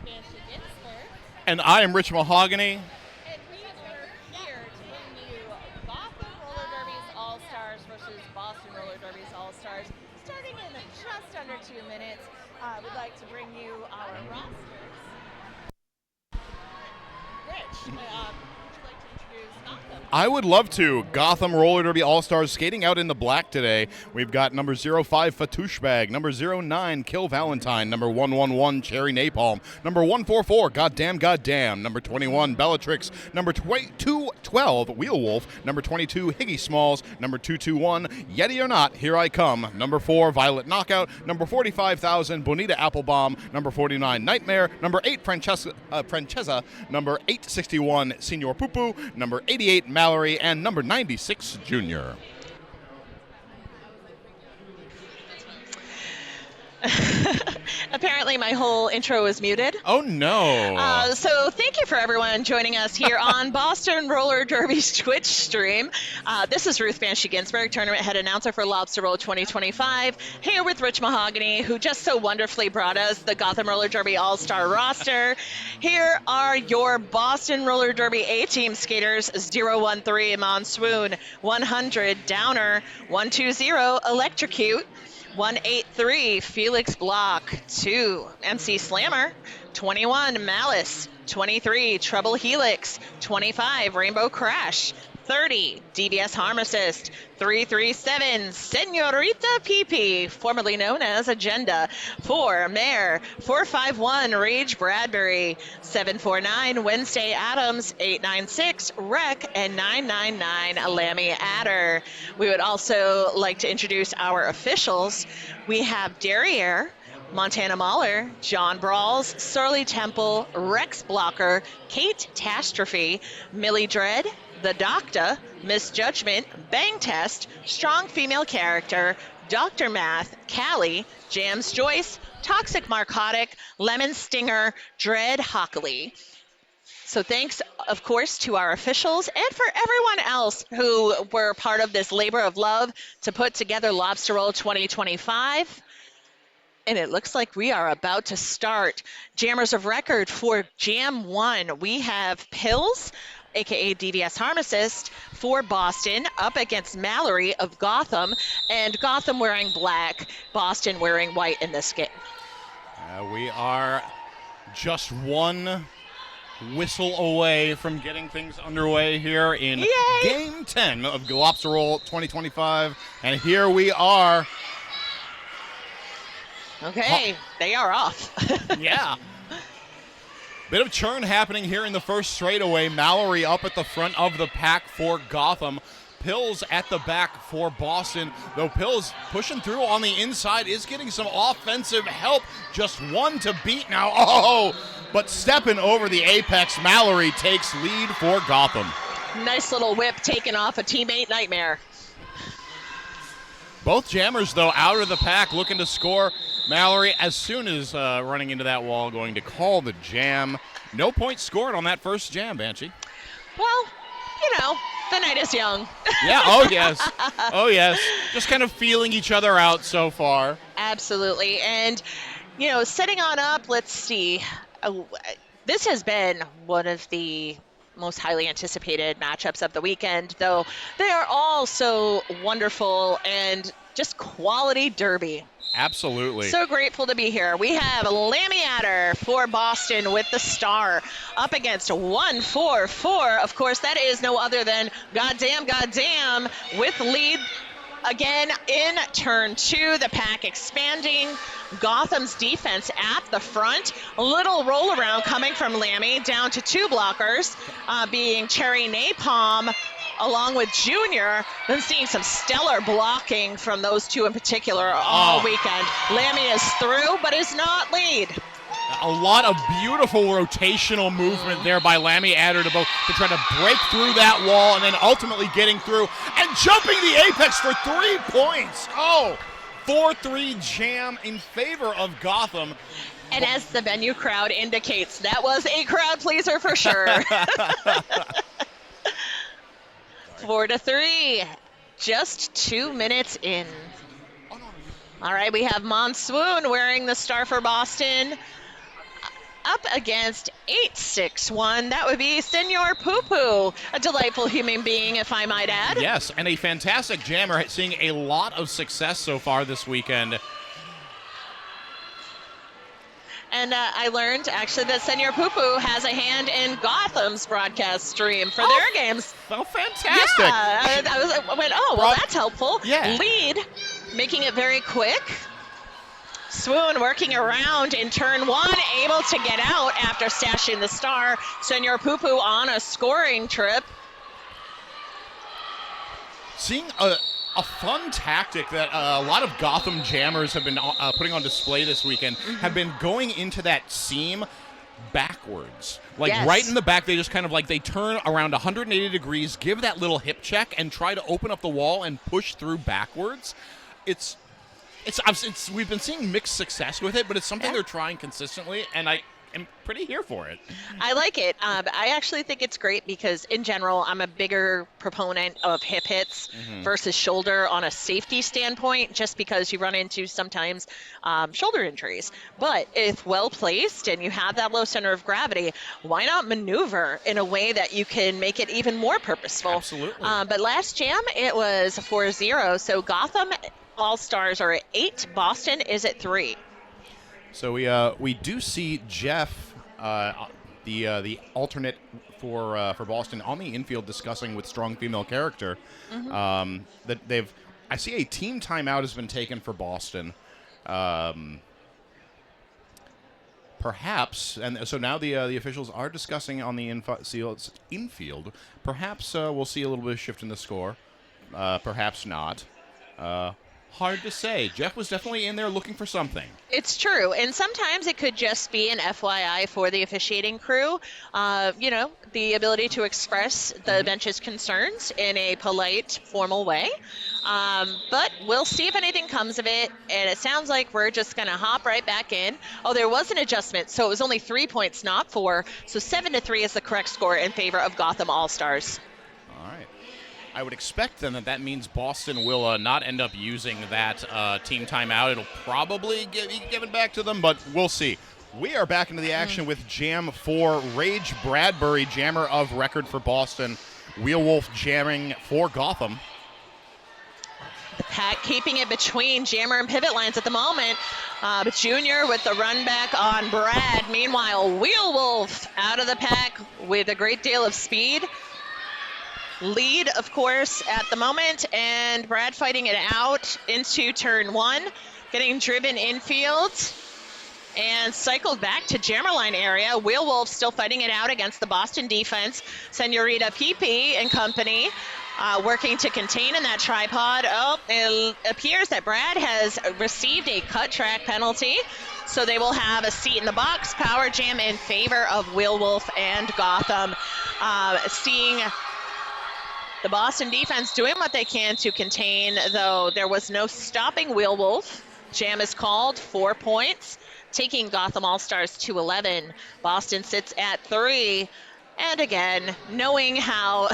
Nancy Ginsburg. And I am Rich Mahogany. And we are here to bring you Gotham Roller Derby's All-Stars versus Boston Roller Derby's All-Stars. Starting in just under 2 minutes, we'd like to bring you our rosters. Rich, would you like to introduce Gotham? I would love to. Gotham Roller Derby All-Stars skating out in the black today. We've got number 05, Fatouche number 09, Kill Valentine, number 111, Cherry Napalm, number 144, Goddamn Goddamn, number 21, Bellatrix, number 212, Wheel Wolf, number 22, Higgy Smalls, number 221, Yeti or Not, Here I Come, number 4, Violet Knockout, number 45,000, Bonita Applebaum, number 49, Nightmare, number 8, Francesa, number 861, Senor Poo, number 88, Mallory, and number 96, Junior. Apparently my whole intro is muted. Oh, no. So thank you for everyone joining us here on Boston Roller Derby's Twitch stream. This is Ruth Banshee Ginsburg, tournament head announcer for Lobster Roll 2025, here with Rich Mahogany, who just so wonderfully brought us the Gotham Roller Derby All-Star roster. Here are your Boston Roller Derby A-team skaters: 013 Monsoon, 100 Downer, 120 Electrocute, 183 Felix Block, 2 MC Slammer, 21 Malice, 23 Trouble Helix, 25 Rainbow Crash, 30 DBS Harm Assist, 337 Senorita PP, formerly known as Agenda, 4 Mare, 451 Rage Bradbury, 749 Wednesday Adams, 896 Wreck, and 999 Lammy Adder. We would also like to introduce our officials. We have Derriere, Montana Mahler, John Brawls, Surly Temple, Rex Blocker, Kate Tastrophe, Millie Dread, The Doctor, Misjudgment, Bang Test, Strong Female Character, Dr. Math, Callie, Jams Joyce, Toxic Narcotic, Lemon Stinger, Dread Hockley. So thanks, of course, to our officials and for everyone else who were part of this labor of love to put together Lobster Roll 2025. And it looks like we are about to start. Jammers of record for Jam 1. We have Pills, a.k.a. DDS Harm Assist, for Boston, up against Mallory of Gotham, and Gotham wearing black, Boston wearing white in this game. We are just one whistle away from getting things underway here in Yay! Game 10 of Lobster Roll 2025, and here we are. Okay, they are off. Yeah. Bit of churn happening here in the first straightaway. Mallory up at the front of the pack for Gotham. Pills at the back for Boston, though Pills pushing through on the inside is getting some offensive help. Just one to beat now. Oh, but stepping over the apex, Mallory takes lead for Gotham. Nice little whip taken off a teammate, Nightmare. Both jammers, though, out of the pack looking to score. Mallory, as soon as running into that wall, going to call the jam. No points scored on that first jam, Banshee. Well, you know, the night is young. Yeah, oh yes. Oh yes. Just kind of feeling each other out so far. Absolutely. And, you know, setting on up, let's see. This has been one of the most highly anticipated matchups of the weekend, though they are all so wonderful and just quality derby. Absolutely. So grateful to be here. We have Lammy Adder for Boston with the star up against 144. Of course, that is no other than Goddamn Goddamn with lead again in turn 2. The pack expanding. Gotham's defense at the front. A little roll around coming from Lammy down to 2 blockers, being Cherry Napalm along with Junior. Then seeing some stellar blocking from those 2 in particular all weekend. Lammy is through, but is not lead. A lot of beautiful rotational movement there by Lammy Adder to try to break through that wall and then ultimately getting through and jumping the apex for 3 points. Oh, 4-3 jam in favor of Gotham. And as the venue crowd indicates, that was a crowd pleaser for sure. 4-3, just 2 minutes in. All right, we have Monsoon wearing the star for Boston. up against 861. That would be Senor Poo Poo, a delightful human being, if I might add. Yes, and a fantastic jammer, seeing a lot of success so far this weekend. And I learned, actually, that Senor Poo Poo has a hand in Gotham's broadcast stream for their games. Oh, fantastic. Yeah, I went, oh, well, that's helpful. Yeah. Lead, making it very quick. Swoon working around in turn 1, able to get out after stashing the star. Senor Poo Poo on a scoring trip. Seeing a fun tactic that a lot of Gotham jammers have been putting on display this weekend have been going into that seam backwards. Like right in the back, they just kind of like they turn around 180 degrees, give that little hip check, and try to open up the wall and push through backwards. We've been seeing mixed success with it, but it's something they're trying consistently, and I am pretty here for it. I like it. I actually think it's great because, in general, I'm a bigger proponent of hip hits versus shoulder on a safety standpoint, just because you run into sometimes shoulder injuries. But if well placed and you have that low center of gravity, why not maneuver in a way that you can make it even more purposeful? Absolutely. But last jam, it was 4-0. So Gotham All-Stars are at 8. Boston is at 3. So we do see Jeff, the alternate for Boston, on the infield discussing with strong female character that I see a team timeout has been taken for Boston. Perhaps, and so now the officials are discussing on the infield. Perhaps we'll see a little bit of shift in the score. Perhaps not. Hard to say. Jeff was definitely in there looking for something. It's true, and sometimes it could just be an FYI for the officiating crew. The ability to express the bench's concerns in a polite, formal way. But we'll see if anything comes of it, and it sounds like we're just going to hop right back in. Oh, there was an adjustment, so it was only 3 points, not 4. So 7-3 is the correct score in favor of Gotham All-Stars. All right. I would expect then that means Boston will not end up using that team timeout. It'll probably be given back to them, but we'll see. We are back into the action with Jam 4. Rage Bradbury, jammer of record for Boston. Wheelwolf jamming for Gotham. The pack keeping it between jammer and pivot lines at the moment. But Junior with the run back on Brad. Meanwhile, Wheelwolf out of the pack with a great deal of speed. Lead, of course, at the moment, and Brad fighting it out into turn 1, getting driven infield and cycled back to Jammerline area. Wheelwolf still fighting it out against the Boston defense. Senorita PP and company working to contain in that tripod. Oh, it appears that Brad has received a cut track penalty, so they will have a seat in the box. Power jam in favor of Wheelwolf and Gotham. Seeing the Boston defense doing what they can to contain, though there was no stopping Wheelwolf. Jam is called, 4 points, taking Gotham All-Stars to 11. Boston sits at 3. And again, knowing how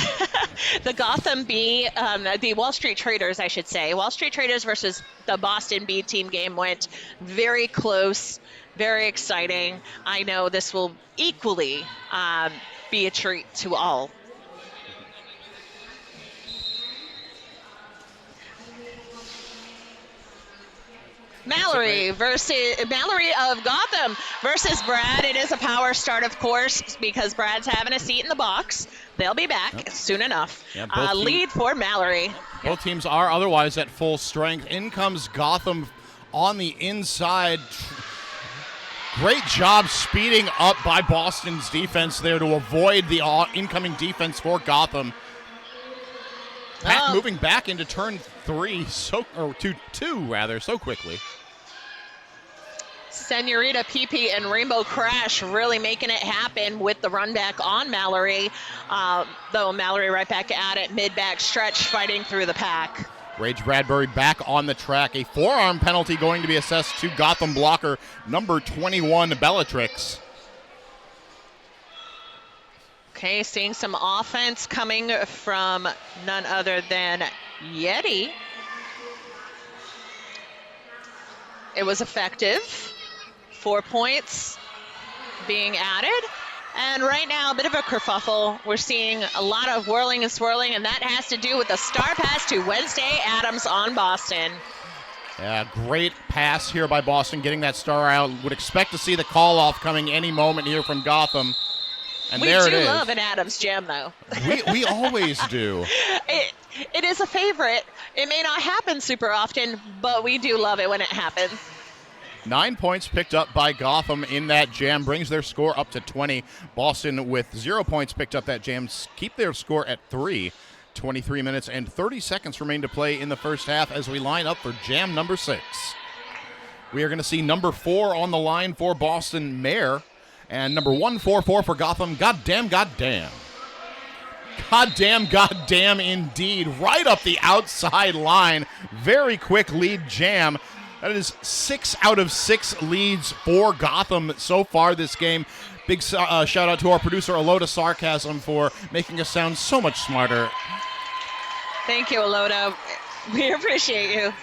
the Gotham B, the Wall Street Traders, I should say, Wall Street Traders versus the Boston B team game went very close, very exciting. I know this will equally be a treat to all. Mallory of Gotham versus Brad. It is a power start, of course, because Brad's having a seat in the box. They'll be back soon enough. Yeah, lead for Mallory. Both teams are otherwise at full strength. In comes Gotham on the inside. Great job speeding up by Boston's defense there to avoid the incoming defense for Gotham. Pat moving back into turn 3, so quickly. Senorita PP and Rainbow Crash really making it happen with the run back on Mallory. Though Mallory right back at it, mid-back stretch, fighting through the pack. Rage Bradbury back on the track. A forearm penalty going to be assessed to Gotham blocker number 21, Bellatrix. Okay, seeing some offense coming from none other than Yeti. It was effective. 4 points being added. And right now, a bit of a kerfuffle. We're seeing a lot of whirling and swirling, and that has to do with the star pass to Wednesday Adams on Boston. Yeah, great pass here by Boston, getting that star out. Would expect to see the call-off coming any moment here from Gotham. And there it is. We do love an Adams jam, though. We always do. It is a favorite. It may not happen super often, but we do love it when it happens. 9 points picked up by Gotham in that jam, brings their score up to 20. Boston with 0 points picked up that jam, keep their score at 3. 23 minutes and 30 seconds remain to play in the first half as we line up for jam number 6. We are going to see number 4 on the line for Boston, Mare, and number 144 for Gotham, Goddamn, Goddamn. Goddamn, Goddamn indeed. Right up the outside line. Very quick lead jam. That is 6 out of 6 leads for Gotham so far this game. Big shout out to our producer, Aloda Sarcasm, for making us sound so much smarter. Thank you, Aloda. We appreciate you.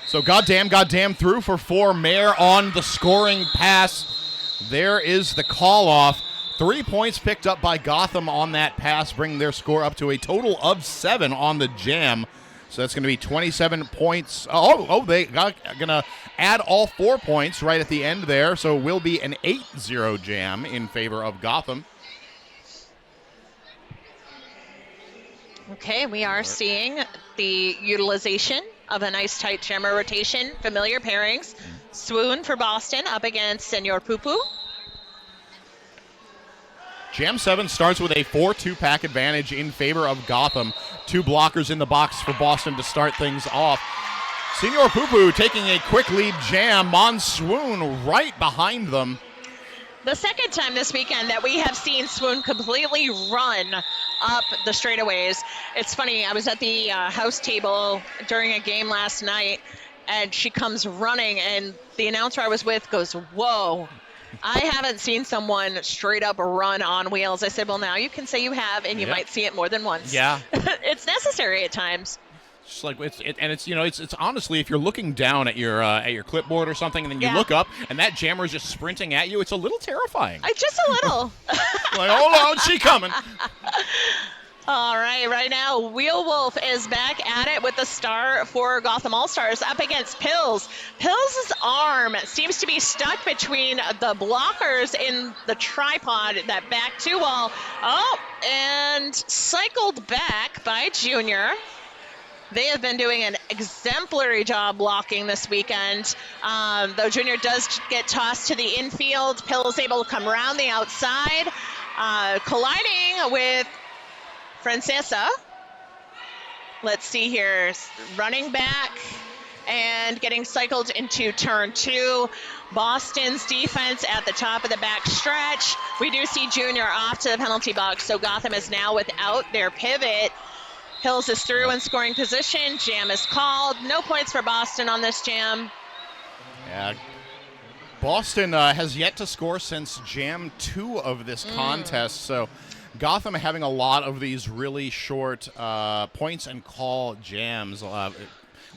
So Goddamn, Goddamn through for 4. Mare on the scoring pass. There is the call-off. 3 points picked up by Gotham on that pass, bringing their score up to a total of 7 on the jam. So that's going to be 27 points. They going to add all 4 points right at the end there. So it will be an 8-0 jam in favor of Gotham. Okay, we are seeing the utilization of a nice tight jammer rotation. Familiar pairings. Swoon for Boston up against Senor Poo-Poo. Jam 7 starts with a 4-2 pack advantage in favor of Gotham. 2 blockers in the box for Boston to start things off. Senor Poo-Poo taking a quick lead jam. Swoon right behind them. The second time this weekend that we have seen Swoon completely run up the straightaways. It's funny, I was at the house table during a game last night, and she comes running, and the announcer I was with goes, "Whoa, I haven't seen someone straight up run on wheels." I said, "Well, now you can say you have, and you might see it more than once." Yeah. It's necessary at times. Just like it's honestly, if you're looking down at your clipboard or something, and then you look up and that jammer is just sprinting at you, it's a little terrifying. Just a little. Like, hold on, she coming. All right now, Wheel Wolf is back at it with the star for Gotham All-Stars up against Pills. Pills' arm seems to be stuck between the blockers in the tripod, that back 2 wall. Oh, and cycled back by Junior. They have been doing an exemplary job blocking this weekend. Though Junior does get tossed to the infield, Pill is able to come around the outside, colliding with Francesa. Let's see here, running back and getting cycled into turn 2. Boston's defense at the top of the back stretch. We do see Junior off to the penalty box, so Gotham is now without their pivot. Hills is through in scoring position. Jam is called. No points for Boston on this jam. Yeah. Boston has yet to score since jam 2 of this contest, so Gotham having a lot of these really short points and call jams.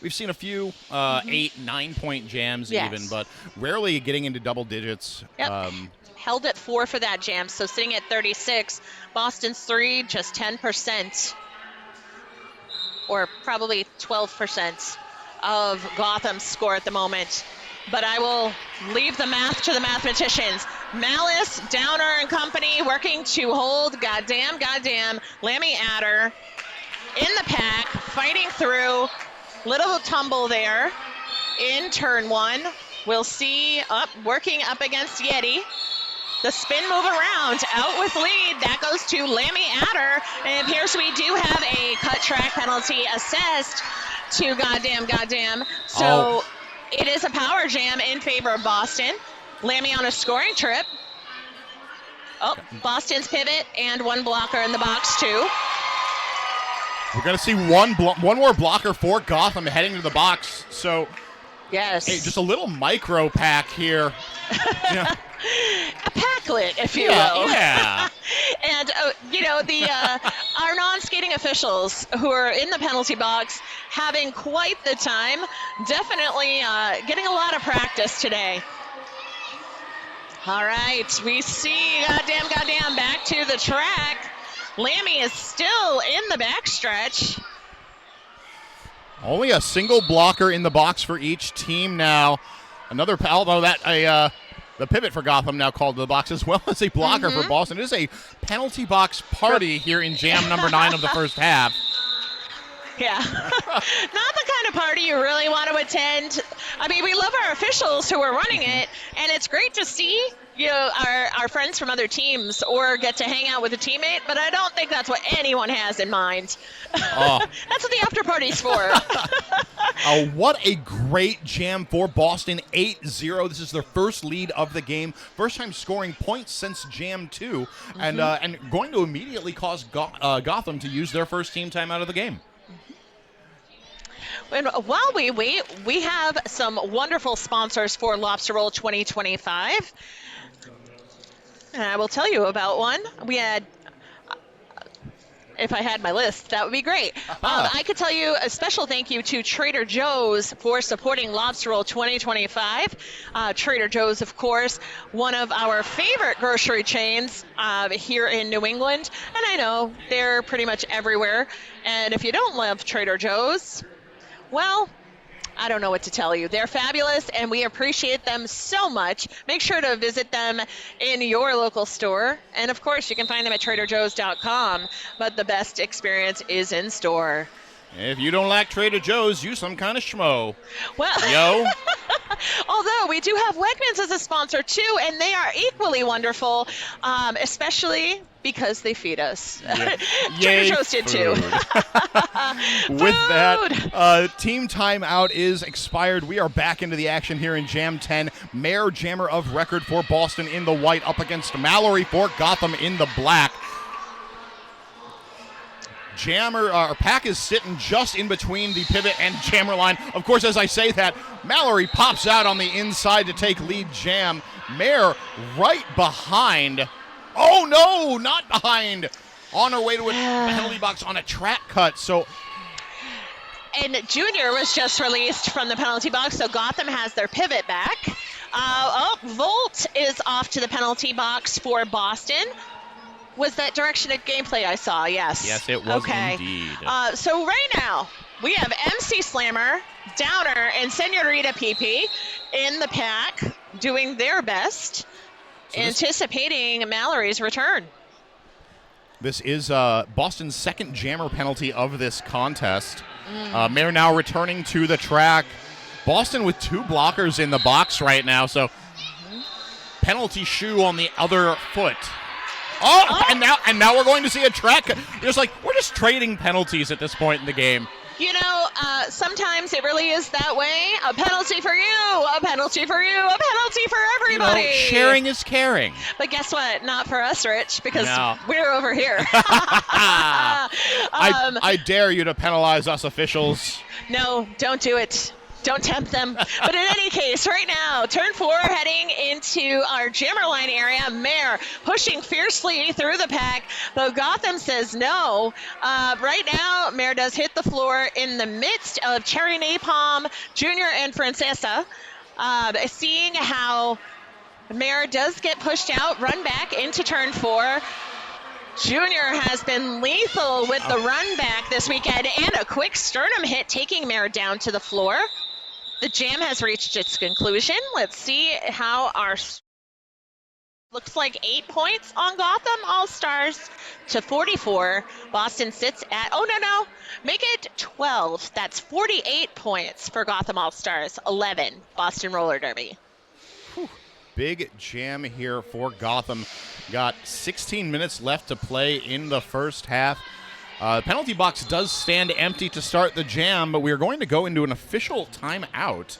We've seen a few 8, 9 point jams even, but rarely getting into double digits. Yep. Held at 4 for that jam, so sitting at 36. Boston's 3, just 10%. Or probably 12% of Gotham's score at the moment. But I will leave the math to the mathematicians. Malice, Downer, and company working to hold Goddamn, Lammy Adder in the pack, fighting through. Little tumble there in turn 1. We'll see working up against Yeti. The spin move around, out with lead. That goes to Lammy Adder. And it appears we do have a cut track penalty assessed to Goddamn. So it is a power jam in favor of Boston. Lammy on a scoring trip. Boston's pivot and 1 blocker in the box too. We're going to see one more blocker for Gotham heading to the box. So, yes, hey, just a little micro pack here. Yeah. A packlet, if you will. Yeah. And, our non-skating officials who are in the penalty box having quite the time, definitely getting a lot of practice today. All right, we see goddamn back to the track. Lammy is still in the backstretch. Only a single blocker in the box for each team now. Another, although the pivot for Gotham now called to the box as well as a blocker for Boston. It is a penalty box party here in jam number 9 of the first half. Yeah, not the kind of party you really want to attend. I mean, we love our officials who are running it, and it's great to see our friends from other teams or get to hang out with a teammate, but I don't think that's what anyone has in mind. Oh. That's what the after party's for. What a great jam for Boston, 8-0. This is their first lead of the game. First time scoring points since jam 2, and going to immediately cause Gotham to use their first team time out of the game. And while we wait, we have some wonderful sponsors for Lobster Roll 2025. And I will tell you about one. We had, if I had my list, that would be great. I could tell you a special thank you to Trader Joe's for supporting Lobster Roll 2025. Trader Joe's, of course, one of our favorite grocery chains here in New England. And I know they're pretty much everywhere. And if you don't love Trader Joe's, well, I don't know what to tell you. They're fabulous, and we appreciate them so much. Make sure to visit them in your local store. And, of course, you can find them at TraderJoe's.com, but the best experience is in store. If you don't like Trader Joe's, you some kind of schmo. Well, Yo. Although we do have Wegmans as a sponsor, too, and they are equally wonderful, especially because they feed us. Yeah. Trader Joe's did, too. With that, team timeout is expired. We are back into the action here in Jam 10. Mayor Jammer of record for Boston in the white up against Mallory for Gotham in the black. Pack is sitting just in between the pivot and jammer line. Of course, as I say that, Mallory pops out on the inside to take lead jam. Mare right behind. Oh, no, not behind. On her way to a penalty box on a track cut. And Junior was just released from the penalty box, so Gotham has their pivot back. Volt is off to the penalty box for Boston. Was that direction of gameplay I saw? Yes. Yes, it was indeed. So right now, we have MC Slammer, Downer, and Senorita PP in the pack doing their best, anticipating Mallory's return. This is Boston's second jammer penalty of this contest. Mare now returning to the track. Boston with 2 blockers in the box right now, so penalty shoe on the other foot. Oh, and now we're going to see a track. We're just trading penalties at this point in the game. You know, sometimes it really is that way. A penalty for you, a penalty for you, a penalty for everybody. Sharing is caring. But guess what? Not for us, Rich, because we're over here. I dare you to penalize us officials. No, don't do it. Don't tempt them. But in any case, right now, turn 4 heading into our jammer line area. Mare pushing fiercely through the pack, but Gotham says no. Right now, Mare does hit the floor in the midst of Cherry Napalm, Junior, and Francesa. Seeing how Mare does get pushed out, run back into turn 4. Junior has been lethal with the run back this weekend and a quick sternum hit, taking Mare down to the floor. The jam has reached its conclusion. Let's see how our looks like 8 points on Gotham All-Stars to 44. Boston sits at, make it 12. That's 48 points for Gotham All-Stars, 11 Boston Roller Derby. Big jam here for Gotham. Got 16 minutes left to play in the first half. The penalty box does stand empty to start the jam, but we are going to go into an official timeout.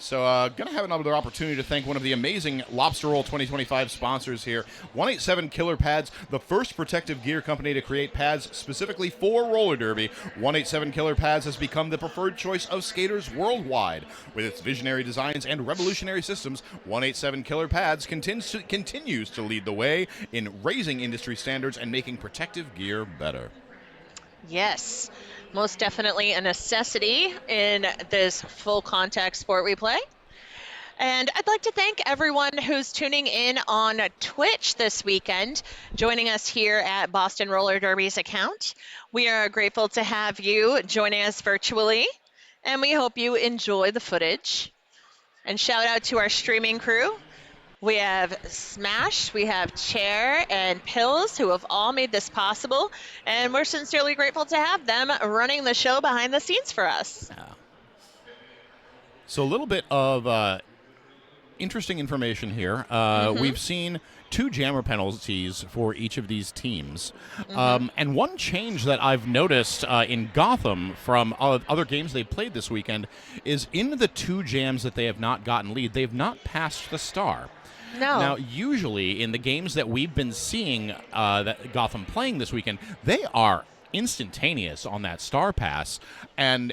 So going to have another opportunity to thank one of the amazing Lobster Roll 2025 sponsors here. 187 Killer Pads, the first protective gear company to create pads specifically for roller derby. 187 Killer Pads has become the preferred choice of skaters worldwide. With its visionary designs and revolutionary systems, 187 Killer Pads continues to lead the way in raising industry standards and making protective gear better. Yes. Most definitely a necessity in this full contact sport we play. And I'd like to thank everyone who's tuning in on Twitch this weekend, joining us here at Boston Roller Derby's account. We are grateful to have you joining us virtually, and we hope you enjoy the footage. And shout out to our streaming crew. We have Smash, we have Chair, and Pills, who have all made this possible, and we're sincerely grateful to have them running the show behind the scenes for us. So a little bit of interesting information here. We've seen 2 jammer penalties for each of these teams. And one change that I've noticed in Gotham from other games they've played this weekend is in the 2 jams that they have not gotten lead, they've not passed the star. No. Now, usually in the games that we've been seeing that Gotham playing this weekend, they are instantaneous on that star pass. And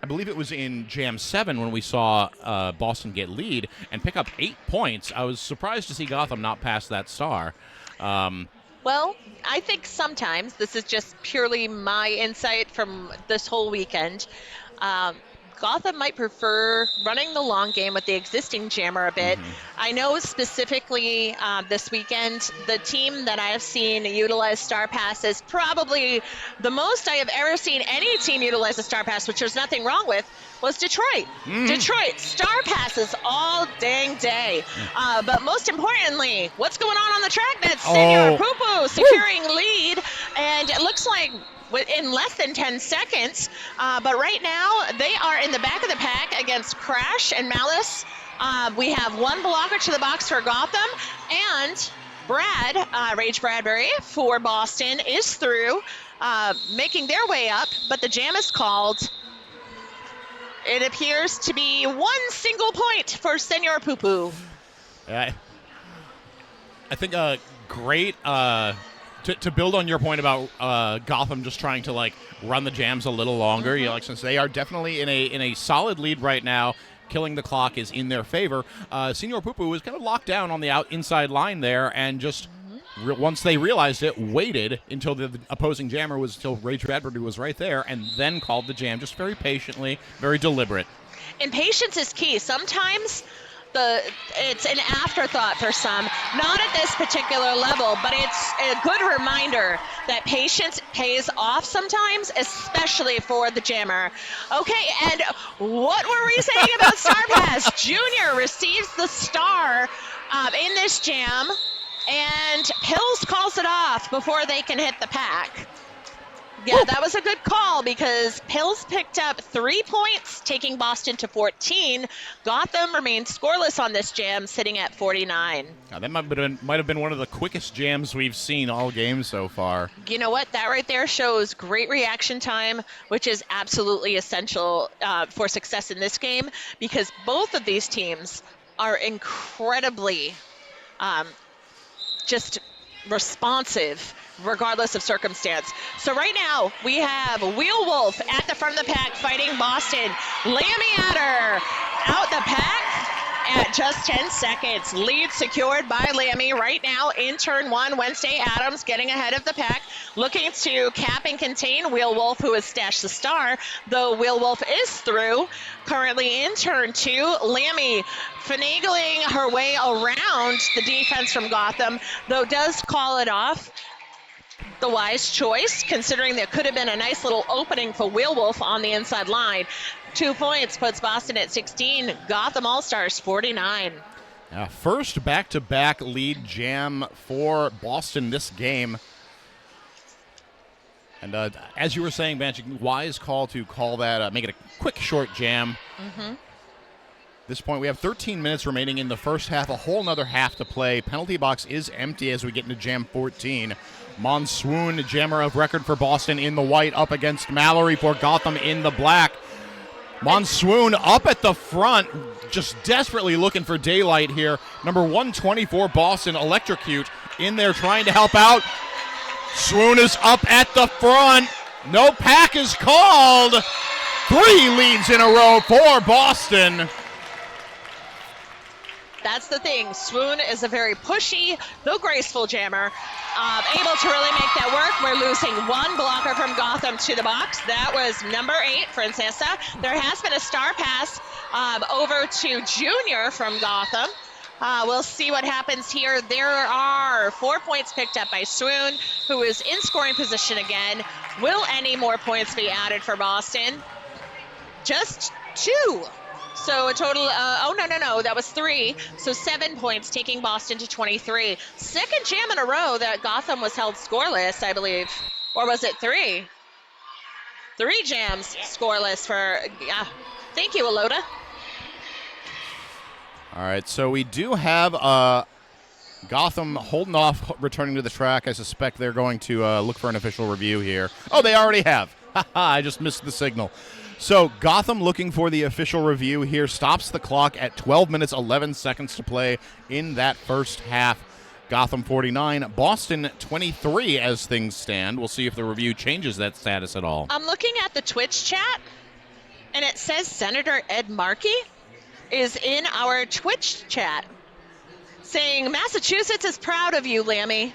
I believe it was in Jam 7 when we saw Boston get lead and pick up 8 points. I was surprised to see Gotham not pass that star. Well, I think sometimes, this is just purely my insight from this whole weekend, Gotham might prefer running the long game with the existing jammer a bit. I know specifically this weekend, the team that I have seen utilize Star Passes, probably the most I have ever seen any team utilize a Star Pass, which there's nothing wrong with, was Detroit. Detroit, Star Passes all dang day. But most importantly, what's going on the track? That's Senor Poo-Poo securing lead, and it looks like in less than 10 seconds. But right now, they are in the back of the pack against Crash and Malice. We have 1 blocker to the box for Gotham, and Brad, Rage Bradbury for Boston is through, making their way up, but the jam is called. It appears to be 1 single point for Senor Poo-Poo. I think great... To build on your point about Gotham just trying to run the jams a little longer, since they are definitely in a solid lead right now, killing the clock is in their favor. Senor Poo-Poo was kind of locked down on the inside line there, and just once they realized it, waited until the opposing jammer until Rage Bradbury was right there, and then called the jam just very patiently, very deliberate. And patience is key. Sometimes it's an afterthought for some, not at this particular level, but it's a good reminder that patience pays off sometimes, especially for the jammer. Okay, and what were we saying about Star Pass? Junior receives the star in this jam, and Pills calls it off before they can hit the pack. Yeah, that was a good call because Pills picked up 3 points, taking Boston to 14. Gotham remains scoreless on this jam, sitting at 49. That might have been one of the quickest jams we've seen all game so far. You know what? That right there shows great reaction time, which is absolutely essential for success in this game, because both of these teams are incredibly just responsive regardless of circumstance. So right now we have Wheel Wolf at the front of the pack fighting Boston. Lammy Adder out the pack at just 10 seconds. Lead secured by Lammy right now in turn 1. Wednesday Adams getting ahead of the pack, looking to cap and contain Wheel Wolf, who has stashed the star, though Wheel Wolf is through. Currently in turn 2, Lammy finagling her way around the defense from Gotham, though does call it off. The wise choice, considering there could have been a nice little opening for Wheel Wolf on the inside line. 2 points puts Boston at 16. Gotham All-Stars 49. First back-to-back lead jam for Boston this game. And as you were saying, Banshee, wise call to call that, make it a quick, short jam. At this point, we have 13 minutes remaining in the first half, a whole nother half to play. Penalty box is empty as we get into jam 14. Monsoon, jammer of record for Boston in the white, up against Mallory for Gotham in the black. Monsoon up at the front, just desperately looking for daylight here. Number 124, Boston, Electrocute in there trying to help out. Swoon is up at the front. No pack is called. 3 leads in a row for Boston. That's the thing. Swoon is a very pushy, though graceful jammer. Able to really make that work. We're losing 1 blocker from Gotham to the box. That was number 8, Francesca. There has been a star pass over to Junior from Gotham. We'll see what happens here. There are 4 points picked up by Swoon, who is in scoring position again. Will any more points be added for Boston? Just 2. So a total, no, that was 3. So 7 points, taking Boston to 23. Second jam in a row that Gotham was held scoreless, I believe. Or was it 3? 3 jams scoreless for, thank you, Aloda. All right, so we do have Gotham holding off returning to the track. I suspect they're going to look for an official review here. Oh, they already have. I just missed the signal. So Gotham looking for the official review here. Stops the clock at 12 minutes, 11 seconds to play in that first half. Gotham 49, Boston 23 as things stand. We'll see if the review changes that status at all. I'm looking at the Twitch chat, and it says Senator Ed Markey is in our Twitch chat saying, Massachusetts is proud of you, Lammy.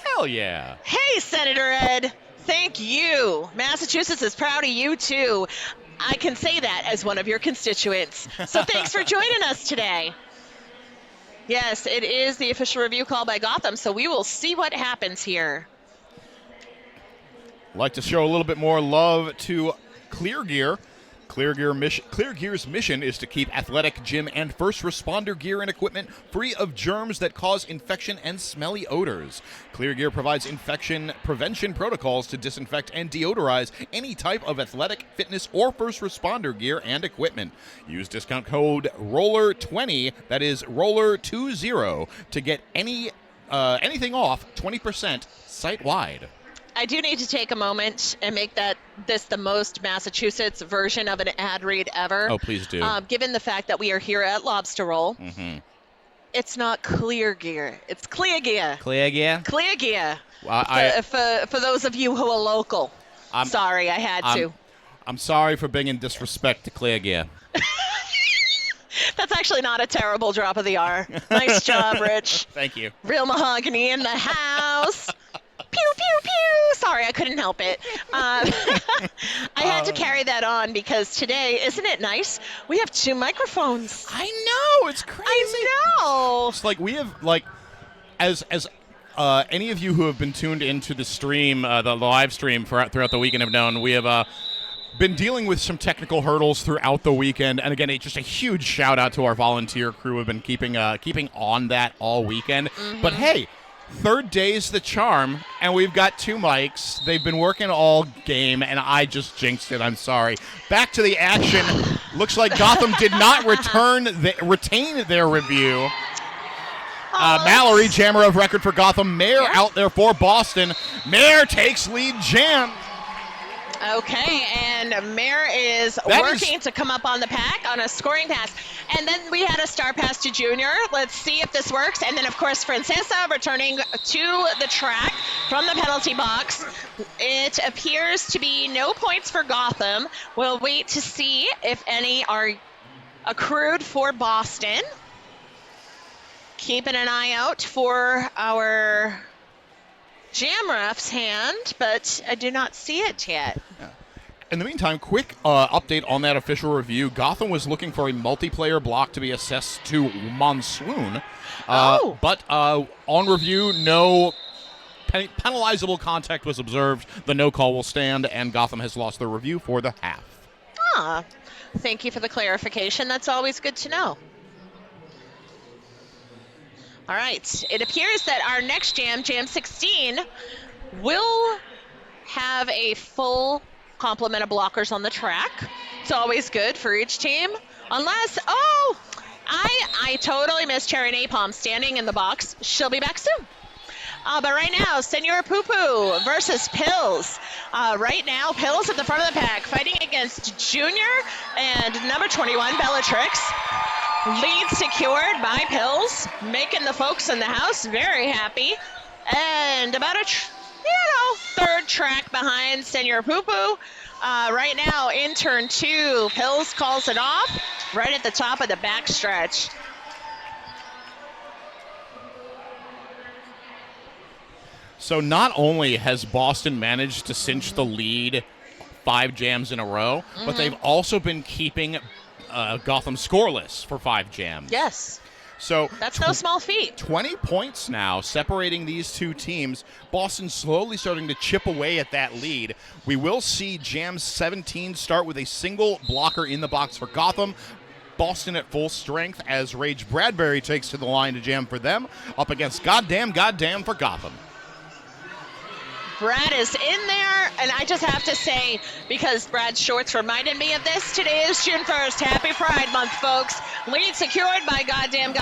Hell yeah. Hey, Senator Ed. Thank you. Massachusetts is proud of you, too. I can say that as one of your constituents. So thanks for joining us today. Yes, it is the official review call by Gotham, so we will see what happens here. Like to show a little bit more love to Clear Gear. Clear Gear's mission is to keep athletic, gym, and first responder gear and equipment free of germs that cause infection and smelly odors. Clear Gear provides infection prevention protocols to disinfect and deodorize any type of athletic, fitness, or first responder gear and equipment. Use discount code ROLLER20, that is ROLLER20, to get anything off 20% site-wide. I do need to take a moment and make this the most Massachusetts version of an ad read ever. Oh, please do. Given the fact that we are here at Lobster Roll. Mm-hmm. It's not Clear Gear. It's Clear Gear. Clear Gear? Clear Gear. For those of you who are local. Sorry, I had to. I'm sorry for being in disrespect to Clear Gear. That's actually not a terrible drop of the R. Nice job, Rich. Thank you. Real mahogany in the house. Pew, pew, pew. Sorry, I couldn't help it. I had to carry that on because today, isn't it nice? We have 2 microphones. I know. It's crazy. I know. It's like we have, as any of you who have been tuned into the stream, the live stream throughout the weekend have known, we have been dealing with some technical hurdles throughout the weekend. And again, just a huge shout out to our volunteer crew who have been keeping on that all weekend. Mm-hmm. But hey, third day's the charm, and we've got 2 mics. They've been working all game, and I just jinxed it. I'm sorry. Back to the action. Looks like Gotham did not retain their review. Mallory, jammer of record for Gotham. Mayor out there for Boston. Mayor takes lead jam. Okay, and Mayor is working to come up on the pack on a scoring pass. And then we had a star pass to Junior. Let's see if this works. And then, of course, Francesa returning to the track from the penalty box. It appears to be no points for Gotham. We'll wait to see if any are accrued for Boston. Keeping an eye out for our jam ref's hand, but I do not see it yet. Yeah. In the meantime, quick update on that official review. Gotham was looking for a multiplayer block to be assessed to Monsoon. But on review, no penalizable contact was observed. The no call will stand, and Gotham has lost their review for the half. Thank you for the clarification. That's always good to know. All right. It appears that our next jam, Jam 16, will have a full complement of blockers on the track. It's always good for each team. Unless, I totally missed Cherry Napalm standing in the box. She'll be back soon. But right now, Senor Poo Poo versus Pills. Right now, Pills at the front of the pack, fighting against Junior and number 21, Bellatrix. Lead secured by Pills, making the folks in the house very happy. And about third track behind Senor Poo Poo. Right now, in turn 2, Pills calls it off right at the top of the backstretch. So not only has Boston managed to cinch the lead 5 jams in a row, but they've also been keeping Gotham scoreless for 5 jams. Yes. So That's no small feat. 20 points now separating these two teams. Boston slowly starting to chip away at that lead. We will see Jam 17 start with a single blocker in the box for Gotham. Boston at full strength as Rage Bradbury takes to the line to jam for them, up against Goddamn for Gotham. Brad is in there, and I just have to say, because Brad's shorts reminded me of this, today is June 1st. Happy Pride Month, folks. Lead secured by Goddamn.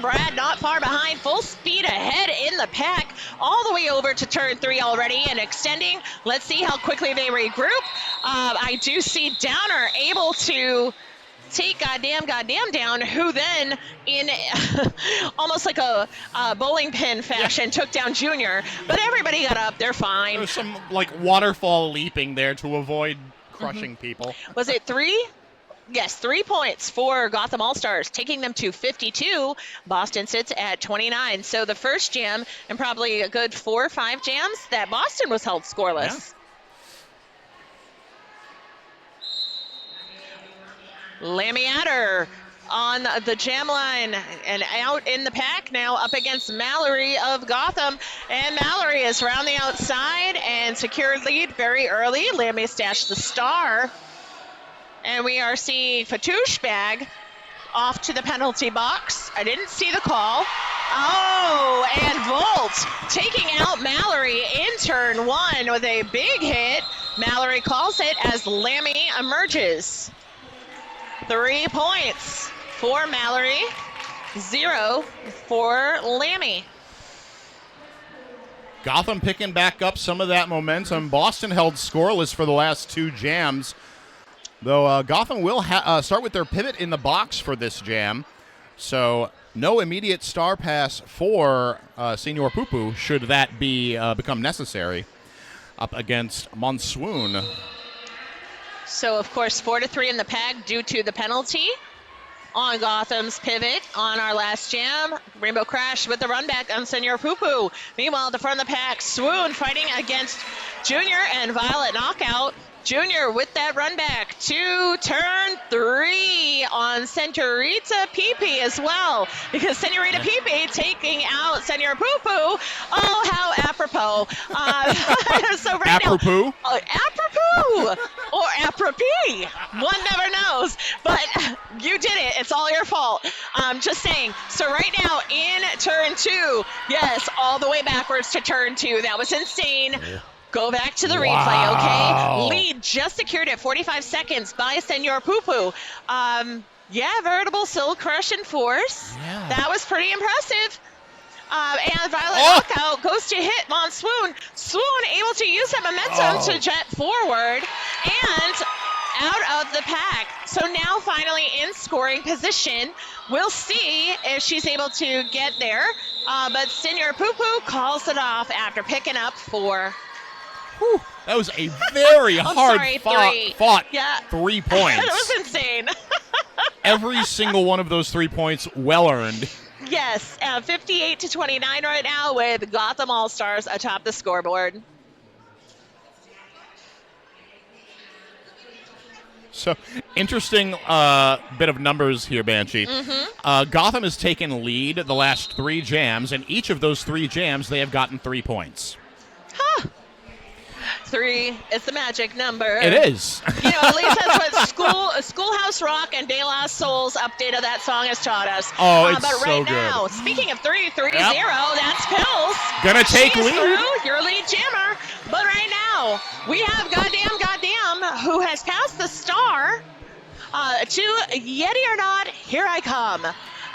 Brad not far behind, full speed ahead in the pack, all the way over to turn 3 already and extending. Let's see how quickly they regroup. I do see Downer able to take Goddamn down, who then in almost like a bowling pin fashion took down Junior, but everybody got up. They're fine. There was some like waterfall leaping there to avoid crushing people. Was it 3? Yes, 3 points for Gotham All-Stars, taking them to 52. Boston sits at 29. So the first jam, and probably a good 4 or 5 jams, that Boston was held scoreless. Yeah. Lammy Adder on the jam line and out in the pack now up against Mallory of Gotham. And Mallory is around the outside and secured lead very early. Lammy stashed the star. And we are seeing Fatouche Bag off to the penalty box. I didn't see the call. Oh, and Volt taking out Mallory in turn 1 with a big hit. Mallory calls it as Lammy emerges. 3 points for Mallory, 0 for Lammy. Gotham picking back up some of that momentum. Boston held scoreless for the last 2 jams, though Gotham will start with their pivot in the box for this jam. So no immediate star pass for Senor Poo-Poo should that become necessary up against Monsoon. So, of course, 4-3 in the pack due to the penalty on Gotham's pivot on our last jam. Rainbow Crash with the run back on Senor Poo-Poo. Meanwhile, at the front of the pack, Swoon fighting against Junior and Violet Knockout. Junior with that run back to turn 3 on Senorita Pee-Pee as well, because Senorita Pee-Pee taking out Senor Poo-Poo. Oh, how apropos. So right apropos? Now, apropos or apropos. One never knows, but you did it. It's all your fault. Just saying. So right now in turn 2, yes, all the way backwards to turn 2. That was insane. Go back to the replay, okay? Lead just secured at 45 seconds by Senor Poo-Poo. Yeah, veritable soul crushing force. Yeah. That was pretty impressive. And Violet Knockout goes to hit Monsoon. Swoon able to use that momentum to jet forward and out of the pack. So now finally in scoring position. We'll see if she's able to get there. But Senor Poo-Poo calls it off after picking up 4. Whew, that was a very hard fought 3 points. That was insane. Every single one of those 3 points well earned. Yes, 58-29 right now with Gotham All-Stars atop the scoreboard. So, interesting bit of numbers here, Banshee. Gotham has taken lead the last 3 jams, and each of those 3 jams, they have gotten 3 points. Huh. 3 is the magic number. It is. You know, at least that's what Schoolhouse Rock and De La Soul's update of that song has taught us. Oh, it's but right so good. now, speaking of 3-0, that's Pills. Gonna take She is lead. Through, your lead jammer. But right now, we have Goddamn, who has passed the star to Yeti or Not, Here I Come.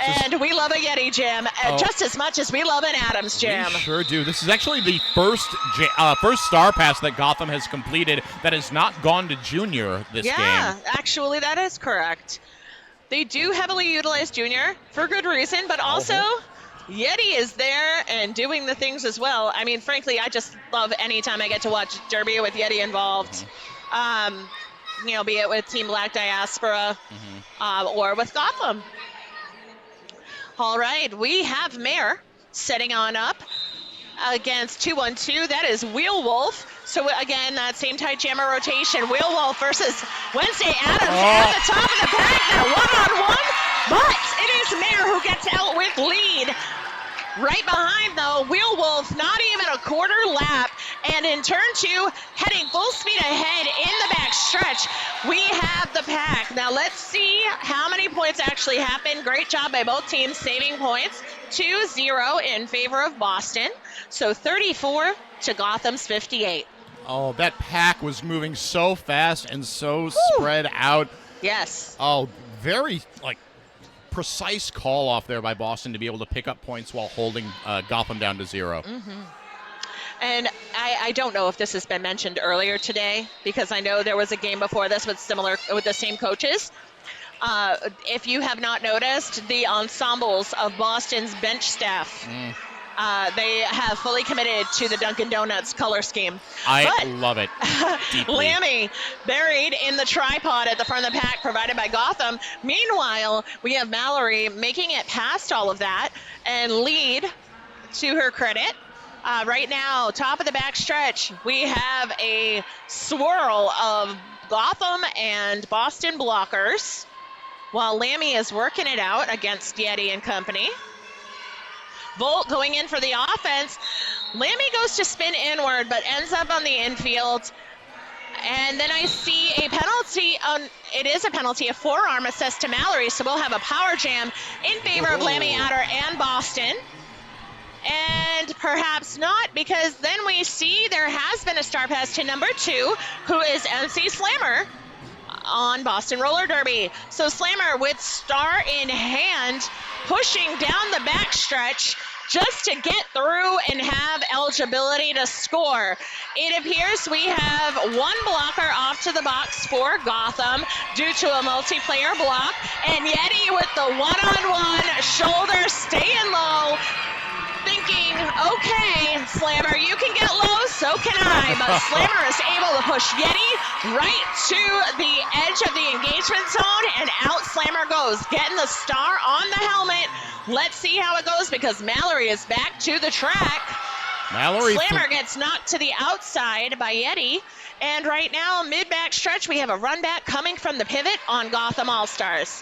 And we love a Yeti jam just as much as we love an Adams jam. We sure do. This is actually the first star pass that Gotham has completed that has not gone to Junior this game. Yeah, actually, that is correct. They do heavily utilize Junior for good reason, but also Yeti is there and doing the things as well. I mean, frankly, I just love any time I get to watch Derby with Yeti involved. You know, be it with Team Black Diaspora or with Gotham. All right, we have Mare setting on up against 2-1-2. That is Wheel Wolf. So again, that same tight jammer rotation. Wheel Wolf versus Wednesday Adams at the top of the pack. Now one-on-one, but it is Mare who gets out with lead. Right behind, though, Wheel Wolf, not even a quarter lap. And in turn 2, heading full speed ahead in the back stretch, we have the pack. Now let's see how many points actually happen. Great job by both teams saving points. 2-0 in favor of Boston. So 34 to Gotham's 58. Oh, that pack was moving so fast and so spread out. Yes. Oh, very, precise call off there by Boston to be able to pick up points while holding Gotham down to 0. And I don't know if this has been mentioned earlier today, because I know there was a game before this with the same coaches. If you have not noticed, the ensembles of Boston's bench staff, they have fully committed to the Dunkin' Donuts color scheme. I love it deeply. Lammy buried in the tripod at the front of the pack provided by Gotham. Meanwhile, we have Mallory making it past all of that and lead, to her credit. Right now, top of the back stretch, we have a swirl of Gotham and Boston blockers while Lammy is working it out against Yeti and company. Volt going in for the offense. Lammy goes to spin inward, but ends up on the infield. And then I see a penalty. It is a penalty, a forearm assist to Mallory, so we'll have a power jam in favor of Lammy Adder and Boston. And perhaps not, because then we see there has been a star pass to number 2, who is MC Slammer on Boston Roller Derby. So Slammer with star in hand, pushing down the backstretch just to get through and have eligibility to score. It appears we have one blocker off to the box for Gotham due to a multiplayer block, and Yeti with the one-on-one shoulder staying low, thinking, okay, Slammer, you can get low, so can I. But Slammer is able to push Yeti right to the edge of the engagement zone, and out Slammer goes, getting the star on the helmet. Let's see how it goes, because Mallory is back to the track. Slammer gets knocked to the outside by Yeti. And right now, mid-back stretch, we have a run back coming from the pivot on Gotham All-Stars.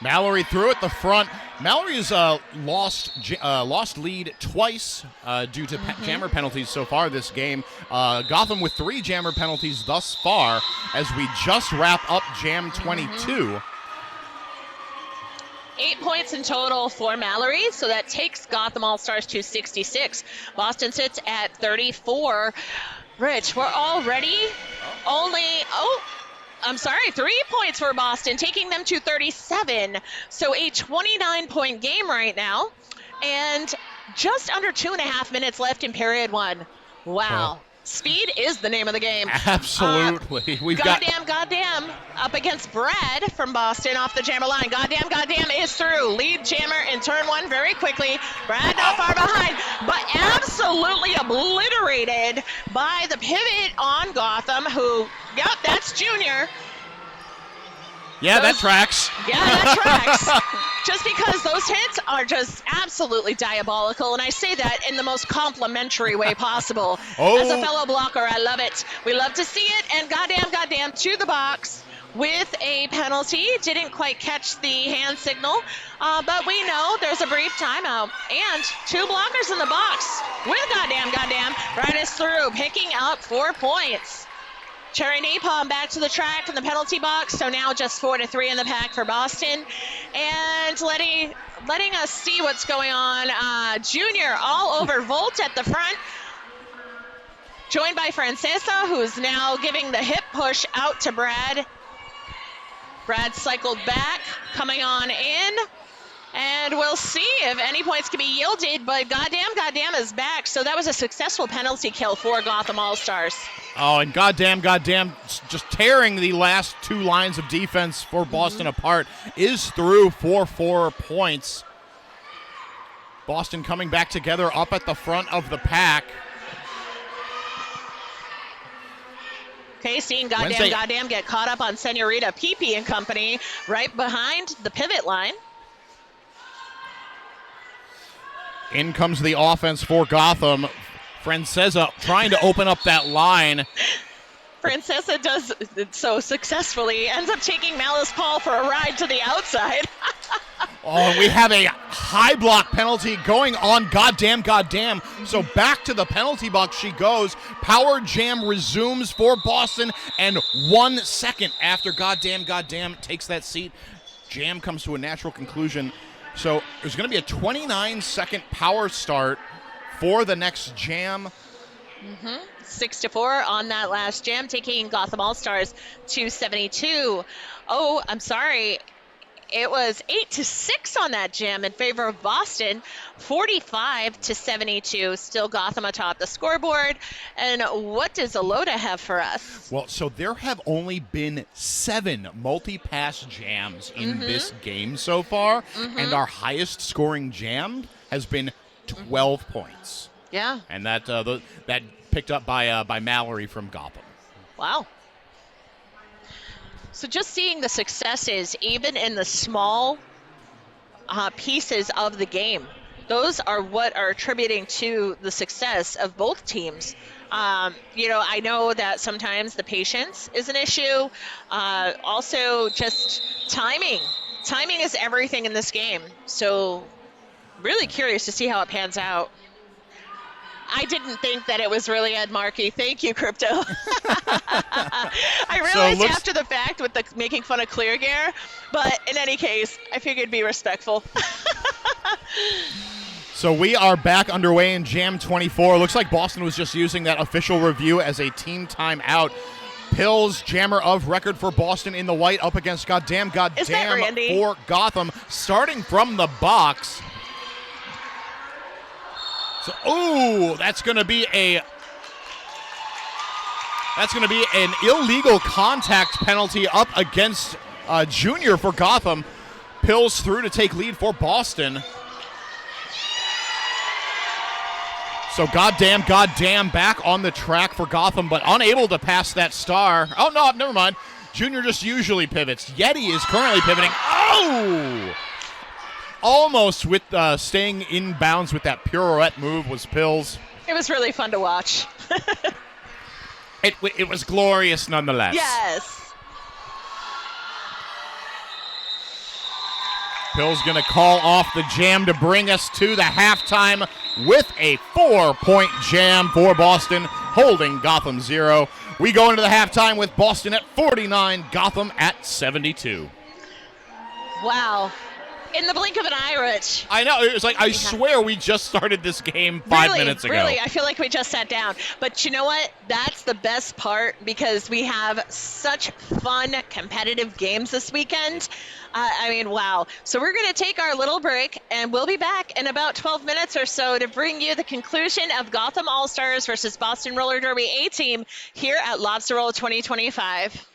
Mallory through at the front. Mallory's lost lead twice due to jammer penalties so far this game. Gotham with 3 jammer penalties thus far as we just wrap up Jam 22. 8 points in total for Mallory, so that takes Gotham All-Stars to 66. Boston sits at 34. Rich, we're already only, 3 points for Boston, taking them to 37. So a 29-point game right now, and just under 2.5 minutes left in period 1. Wow. Speed is the name of the game. Absolutely. Goddamn, up against Brad from Boston off the jammer line. Goddamn is through. Lead jammer in turn 1 very quickly. Brad not far behind, but absolutely obliterated by the pivot on Gotham, who, that's Junior. Yeah, that tracks. Yeah, that tracks. Just because those hits are just absolutely diabolical, and I say that in the most complimentary way possible. As a fellow blocker, I love it. We love to see it, and goddamn, to the box with a penalty. Didn't quite catch the hand signal, but we know there's a brief timeout. And 2 blockers in the box with goddamn. Brad is through, picking up 4 points. Cherry Napalm back to the track in the penalty box, so now just 4-3 in the pack for Boston. And letting us see what's going on. Junior all over Volt at the front, joined by Francesa, who's now giving the hip push out to Brad. Brad cycled back, coming on in. And we'll see if any points can be yielded, but goddamn is back. So that was a successful penalty kill for Gotham All-Stars. Oh, and goddamn, just tearing the last 2 lines of defense for Boston apart, is through for 4 points. Boston coming back together up at the front of the pack. Okay, seeing goddamn get caught up on Senorita Pee and company right behind the pivot line. In comes the offense for Gotham. Francesa trying to open up that line. Francesa does it so successfully, ends up taking Malice Paul for a ride to the outside. Oh, and we have a high block penalty going on goddamn. So back to the penalty box she goes. Power jam resumes for Boston, and 1 second after goddamn takes that seat, jam comes to a natural conclusion. So there's going to be a 29-second power start for the next jam. 6-4 on that last jam, taking Gotham All-Stars to 72. Oh, I'm sorry. It was 8-6 on that jam in favor of Boston, 45-72. Still Gotham atop the scoreboard. And what does Aloda have for us? Well, so there have only been 7 multi-pass jams in this game so far, and our highest scoring jam has been 12 points. Yeah. And that picked up by Mallory from Gotham. Wow. So just seeing the successes, even in the small pieces of the game, those are what are attributing to the success of both teams. I know that sometimes the patience is an issue. Also, just timing. Timing is everything in this game. So really curious to see how it pans out. I didn't think that it was really Ed Markey. Thank you, Crypto. I realized after the fact with the making fun of Clear Gear, but in any case, I figured it'd be respectful. So we are back underway in Jam 24. Looks like Boston was just using that official review as a team timeout. Pills, jammer of record for Boston in the white, up against goddamn for Gotham, starting from the box. So, that's going to be an illegal contact penalty up against Junior for Gotham. Pills through to take lead for Boston. So goddamn back on the track for Gotham, but unable to pass that star. Oh, no, never mind. Junior just usually pivots. Yeti is currently pivoting. Oh! Almost with staying in bounds with that pirouette move was Pills. It was really fun to watch. It was glorious nonetheless. Yes. Pills going to call off the jam to bring us to the halftime with a 4-point jam for Boston, holding Gotham 0. We go into the halftime with Boston at 49, Gotham at 72. Wow. In the blink of an eye, Rich. I know. It was like, I swear we just started this game 5 minutes ago. Really, I feel like we just sat down. But you know what? That's the best part because we have such fun, competitive games this weekend. Wow. So we're going to take our little break, and we'll be back in about 12 minutes or so to bring you the conclusion of Gotham All-Stars versus Boston Roller Derby A-Team here at Lobstah Roll 2025.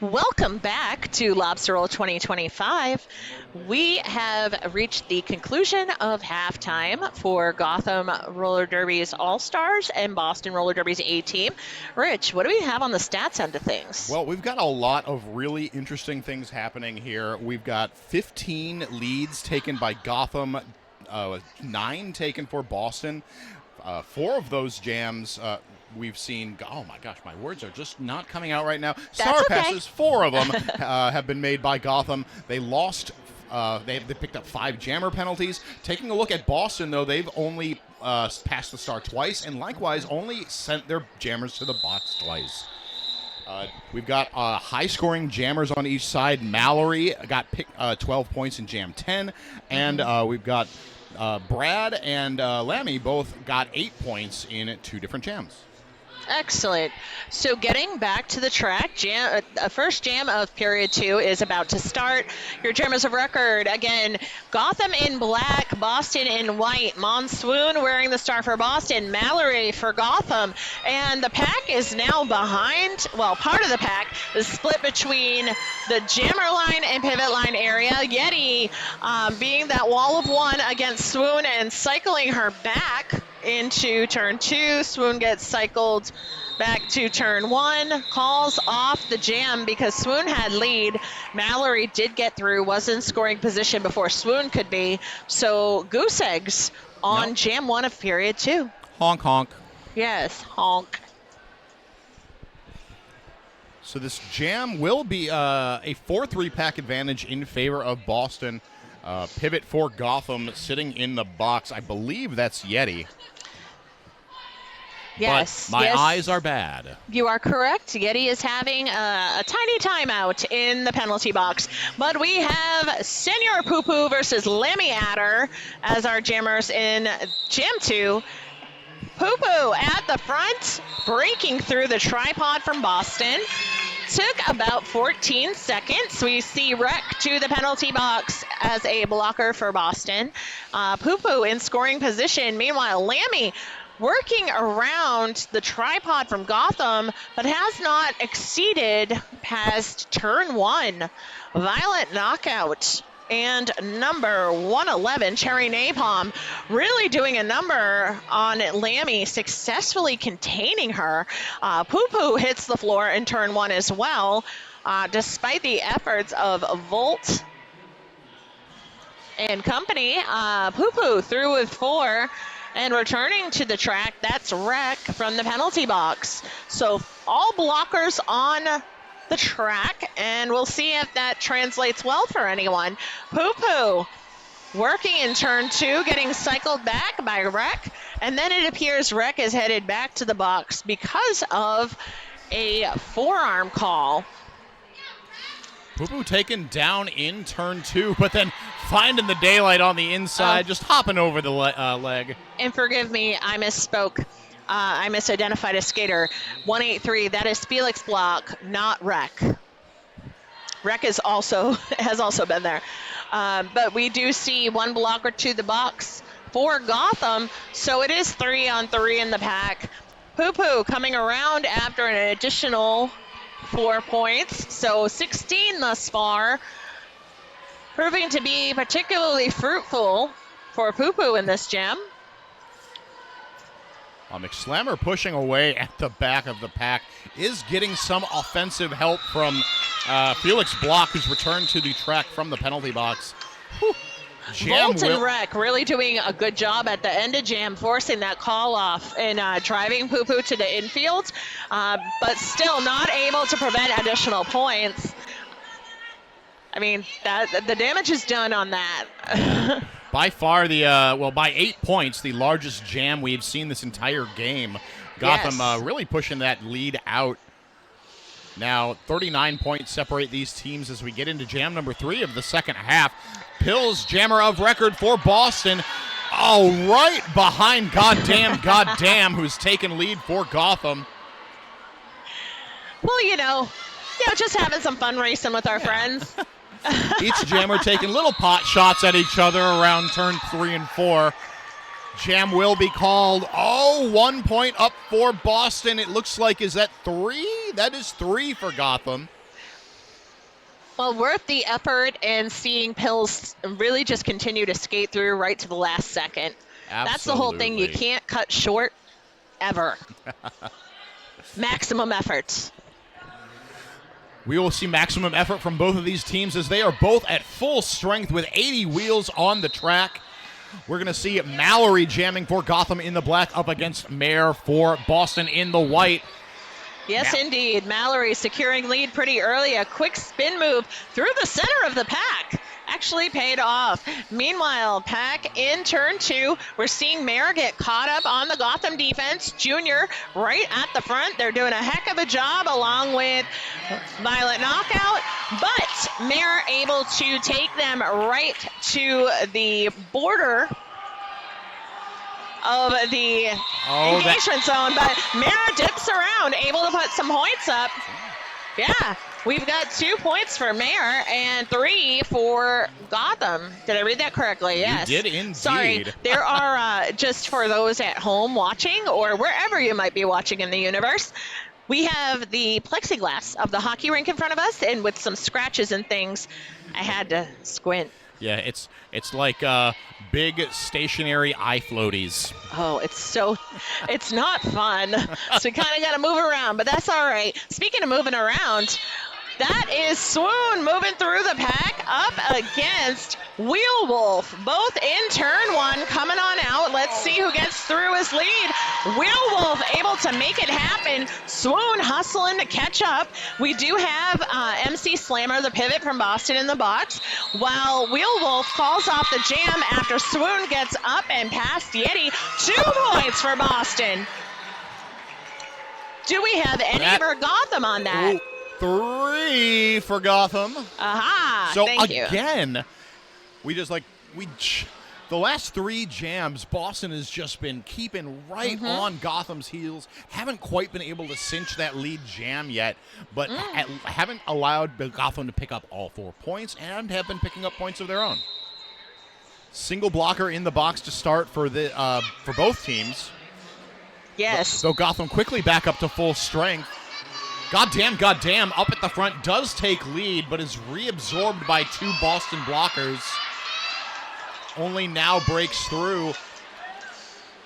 Welcome back to Lobster Roll 2025. We have reached the conclusion of halftime for Gotham Roller Derby's All-Stars and Boston Roller Derby's A-Team. Rich, what do we have on the stats end of things? Well, we've got a lot of really interesting things happening here. We've got 15 leads taken by Gotham, 9 taken for Boston. 4 of those jams we've seen. Oh my gosh, my words are just not coming out right now. Star okay. passes, 4 of them have been made by Gotham. They lost. They picked up 5 jammer penalties. Taking a look at Boston, though, they've only passed the star twice, and likewise only sent their jammers to the box twice. We've got high-scoring jammers on each side. Mallory got 12 points in Jam 10, and we've got Brad and Lammy both got 8 points in 2 different jams. Excellent. So getting back to the track, first jam of period 2 is about to start. Your jammers of record, again, Gotham in black, Boston in white, Monsoon wearing the star for Boston, Mallory for Gotham, and the pack is now behind, well, part of the pack is split between the jammer line and pivot line area. Yeti being that wall of 1 against Swoon and cycling her back into turn 2. Swoon gets cycled back to turn 1, calls off the jam because Swoon had lead. Mallory did get through, was in scoring position before Swoon could be. So goose eggs on jam 1 of period 2. Honk, honk. Yes, honk. So this jam will be a 4-3 pack advantage in favor of Boston. Pivot for Gotham sitting in the box. I believe that's Yeti. Yes. But my eyes are bad. You are correct. Yeti is having a tiny timeout in the penalty box. But we have Senor Poo Poo versus Lammy Adder as our jammers in Jam 2. Poo Poo at the front, breaking through the tripod from Boston. Took about 14 seconds. We see Rek to the penalty box as a blocker for Boston. Poo Poo in scoring position. Meanwhile, Lammy working around the tripod from Gotham, but has not exceeded past turn 1. Violent knockout. And number 111, Cherry Napalm, really doing a number on Lammy, successfully containing her. Poo Poo hits the floor in turn 1 as well, despite the efforts of Volt and company. Poo Poo through with 4. And returning to the track, that's Rek from the penalty box. So all blockers on the track, and we'll see if that translates well for anyone. Poo Poo working in turn 2, getting cycled back by Rek, and then it appears Rek is headed back to the box because of a forearm call. Poo Poo taken down in turn 2, but then finding the daylight on the inside, just hopping over the leg. And forgive me, I misspoke. I misidentified a skater. 183, that is Felix Block, not Rek. Rek has also been there. But we do see one blocker to the box for Gotham, so it is 3-on-3 in the pack. Poo Poo coming around after an additional 4 points, so 16 thus far, proving to be particularly fruitful for Poo Poo in this jam. McSlammer pushing away at the back of the pack is getting some offensive help from Felix Block, who's returned to the track from the penalty box. Volt and Rek really doing a good job at the end of jam, forcing that call off and driving Poo Poo to the infield, but still not able to prevent additional points. I mean, the damage is done on that. By far by 8 points, the largest jam we've seen this entire game. Gotham really pushing that lead out. Now, 39 points separate these teams as we get into jam number 3 of the second half. Pills, jammer of record for Boston. Oh, right behind goddamn, who's taken lead for Gotham. Well, just having some fun racing with our friends. Each jammer taking little pot shots at each other around turn 3 and 4. Jam will be called. 1 point up for Boston. It looks like, is that 3? That is 3 for Gotham. Well, worth the effort and seeing Pills really just continue to skate through right to the last second. Absolutely. That's the whole thing. You can't cut short ever. Maximum effort. We will see maximum effort from both of these teams as they are both at full strength with 80 wheels on the track. We're going to see Mallory jamming for Gotham in the black up against Mare for Boston in the white. Yes, indeed. Mallory securing lead pretty early. A quick spin move through the center of the pack actually paid off. Meanwhile, pack in turn 2. We're seeing Mare get caught up on the Gotham defense. Junior right at the front. They're doing a heck of a job along with Violet Knockout. But Mare able to take them right to the border of the engagement zone, but Mare dips around, able to put some points up. Yeah, we've got 2 points for Mare and 3 for Gotham. Did I read that correctly? Yes. You did indeed. Sorry, there are, just for those at home watching or wherever you might be watching in the universe, we have the plexiglass of the hockey rink in front of us, and with some scratches and things, I had to squint. Yeah, it's like big stationary eye floaties. Oh, it's not fun. So we kind of got to move around, but that's all right. Speaking of moving around, that is Swoon moving through the pack up against Wheel Wolf. Both in turn 1 coming on out. Let's see who gets through his lead. Wheel Wolf able to make it happen. Swoon hustling to catch up. We do have MC Slammer, the pivot from Boston, in the box, while Wheel Wolf falls off the jam after Swoon gets up and past Yeti. 2 points for Boston. Do we have any for Gotham on that? 3 for Gotham. Aha, so thank you. Again, the last 3 jams, Boston has just been keeping right on Gotham's heels. Haven't quite been able to cinch that lead jam yet, but haven't allowed Gotham to pick up all 4 points and have been picking up points of their own. Single blocker in the box to start for both teams. Yes. So Gotham quickly back up to full strength. Goddamn, up at the front does take lead, but is reabsorbed by 2 Boston blockers. Only now breaks through.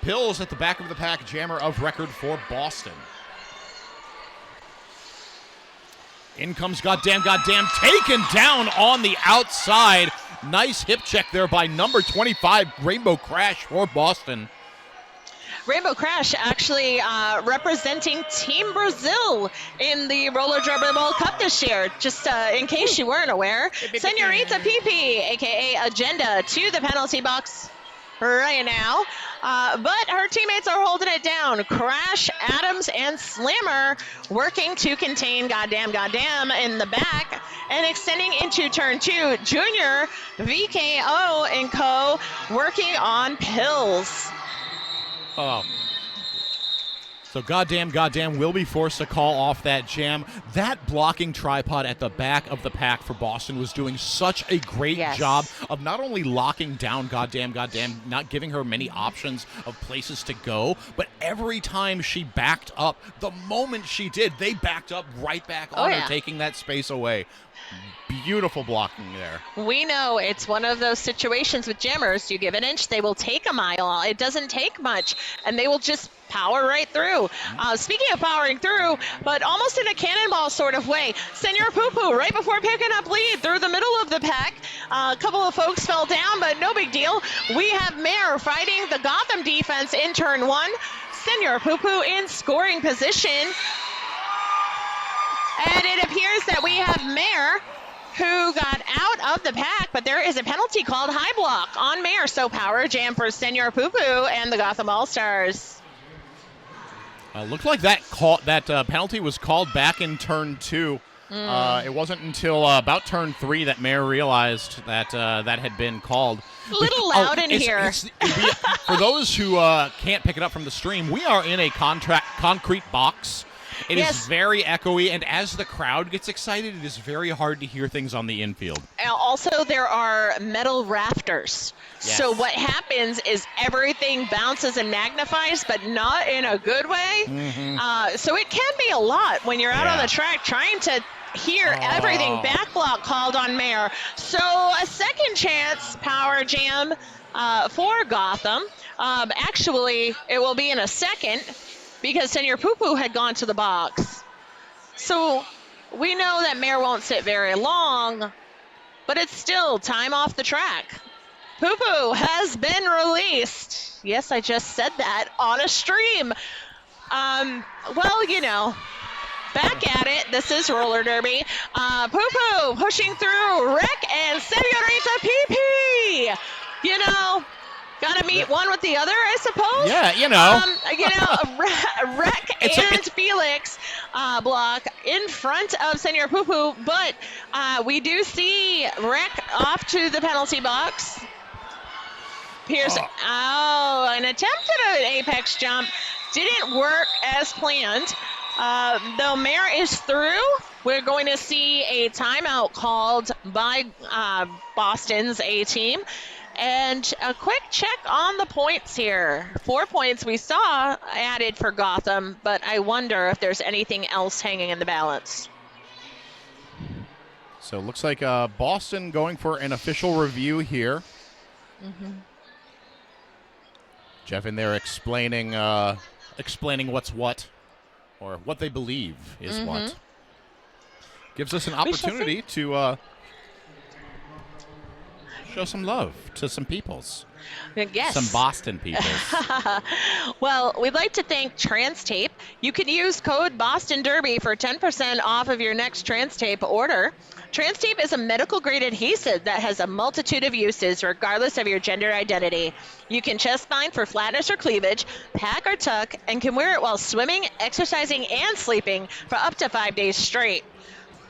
Pills at the back of the pack, jammer of record for Boston. In comes Goddamn, taken down on the outside. Nice hip check there by number 25, Rainbow Crash for Boston. Rainbow Crash actually representing Team Brazil in the Roller Derby World Cup this year. Just in case you weren't aware, Senorita PP, a.k.a. Agenda, to the penalty box right now. But her teammates are holding it down. Crash, Adams, and Slammer working to contain Goddamn in the back and extending into turn 2. Junior, VKO, and co. working on Pills. Oh. So Goddamn will be forced to call off that jam. That blocking tripod at the back of the pack for Boston was doing such a great job of not only locking down Goddamn, not giving her many options of places to go, but every time she backed up, the moment she did, they backed up right back on her, taking that space away. Beautiful blocking there. We know it's one of those situations with jammers. You give an inch, they will take a mile. It doesn't take much, and they will just power right through. Speaking of powering through, but almost in a cannonball sort of way, Senor Poo Poo right before picking up lead through the middle of the pack. A couple of folks fell down, but no big deal. We have Mare fighting the Gotham defense in turn 1. Senor Poo Poo in scoring position. And it appears that we have Mare, who got out of the pack, but there is a penalty called high block on Mare. So power jam for Senor Poo Poo and the Gotham All-Stars. Looked like that penalty was called back in turn 2. It wasn't until about turn 3 that Mare realized that that had been called. A little loud in here. For those who can't pick it up from the stream, we are in a concrete box. It is very echoey, and as the crowd gets excited, it is very hard to hear things on the infield. Also, there are metal rafters. Yes. So what happens is everything bounces and magnifies, but not in a good way. So it can be a lot when you're out on the track trying to here, everything back block called on Mare. So a second chance power jam for Gotham. Actually, it will be in a second because Senor Poo Poo had gone to the box. So we know that Mare won't sit very long, but it's still time off the track. Poo Poo has been released. Yes, I just said that on a stream. Well, you know, back at it. This is roller derby. Poo Poo pushing through Rick and Senorita PP. You know, gotta meet one with the other, I suppose. Yeah, Rick and Felix block in front of Senor Poo Poo, but we do see Rick off to the penalty box. Here's an attempt at an apex jump. Didn't work as planned. Though Mare is through, we're going to see a timeout called by Boston's A team. And a quick check on the points here. 4 points we saw added for Gotham, but I wonder if there's anything else hanging in the balance. So it looks like Boston going for an official review here. Mm-hmm. Jeff in there explaining what's what, or what they believe is what. Gives us an opportunity to show some love to some peoples. Yes. Some Boston peoples. Well, we'd like to thank TransTape. You can use code Boston Derby for 10% off of your next TransTape order. TransTape is a medical-grade adhesive that has a multitude of uses regardless of your gender identity. You can chest bind for flatness or cleavage, pack or tuck, and can wear it while swimming, exercising, and sleeping for up to 5 days straight.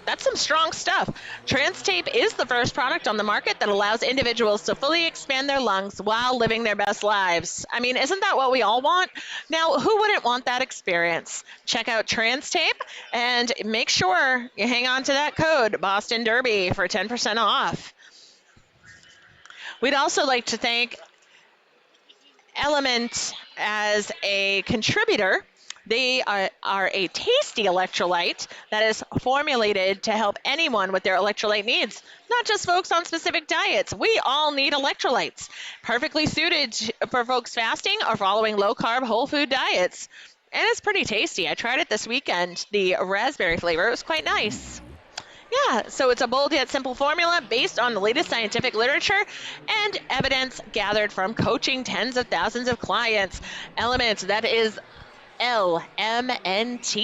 That's some strong stuff. TransTape is the first product on the market that allows individuals to fully expand their lungs while living their best lives. I mean, isn't that what we all want? Now, who wouldn't want that experience? Check out TransTape and make sure you hang on to that code, Boston Derby, for 10% off. We'd also like to thank Element as a contributor. They are a tasty electrolyte that is formulated to help anyone with their electrolyte needs, not just folks on specific diets. We all need electrolytes, perfectly suited for folks fasting or following low-carb, whole-food diets. And it's pretty tasty. I tried it this weekend, the raspberry flavor. It was quite nice. Yeah, so it's a bold yet simple formula based on the latest scientific literature and evidence gathered from coaching tens of thousands of clients. Element, that is LMNT.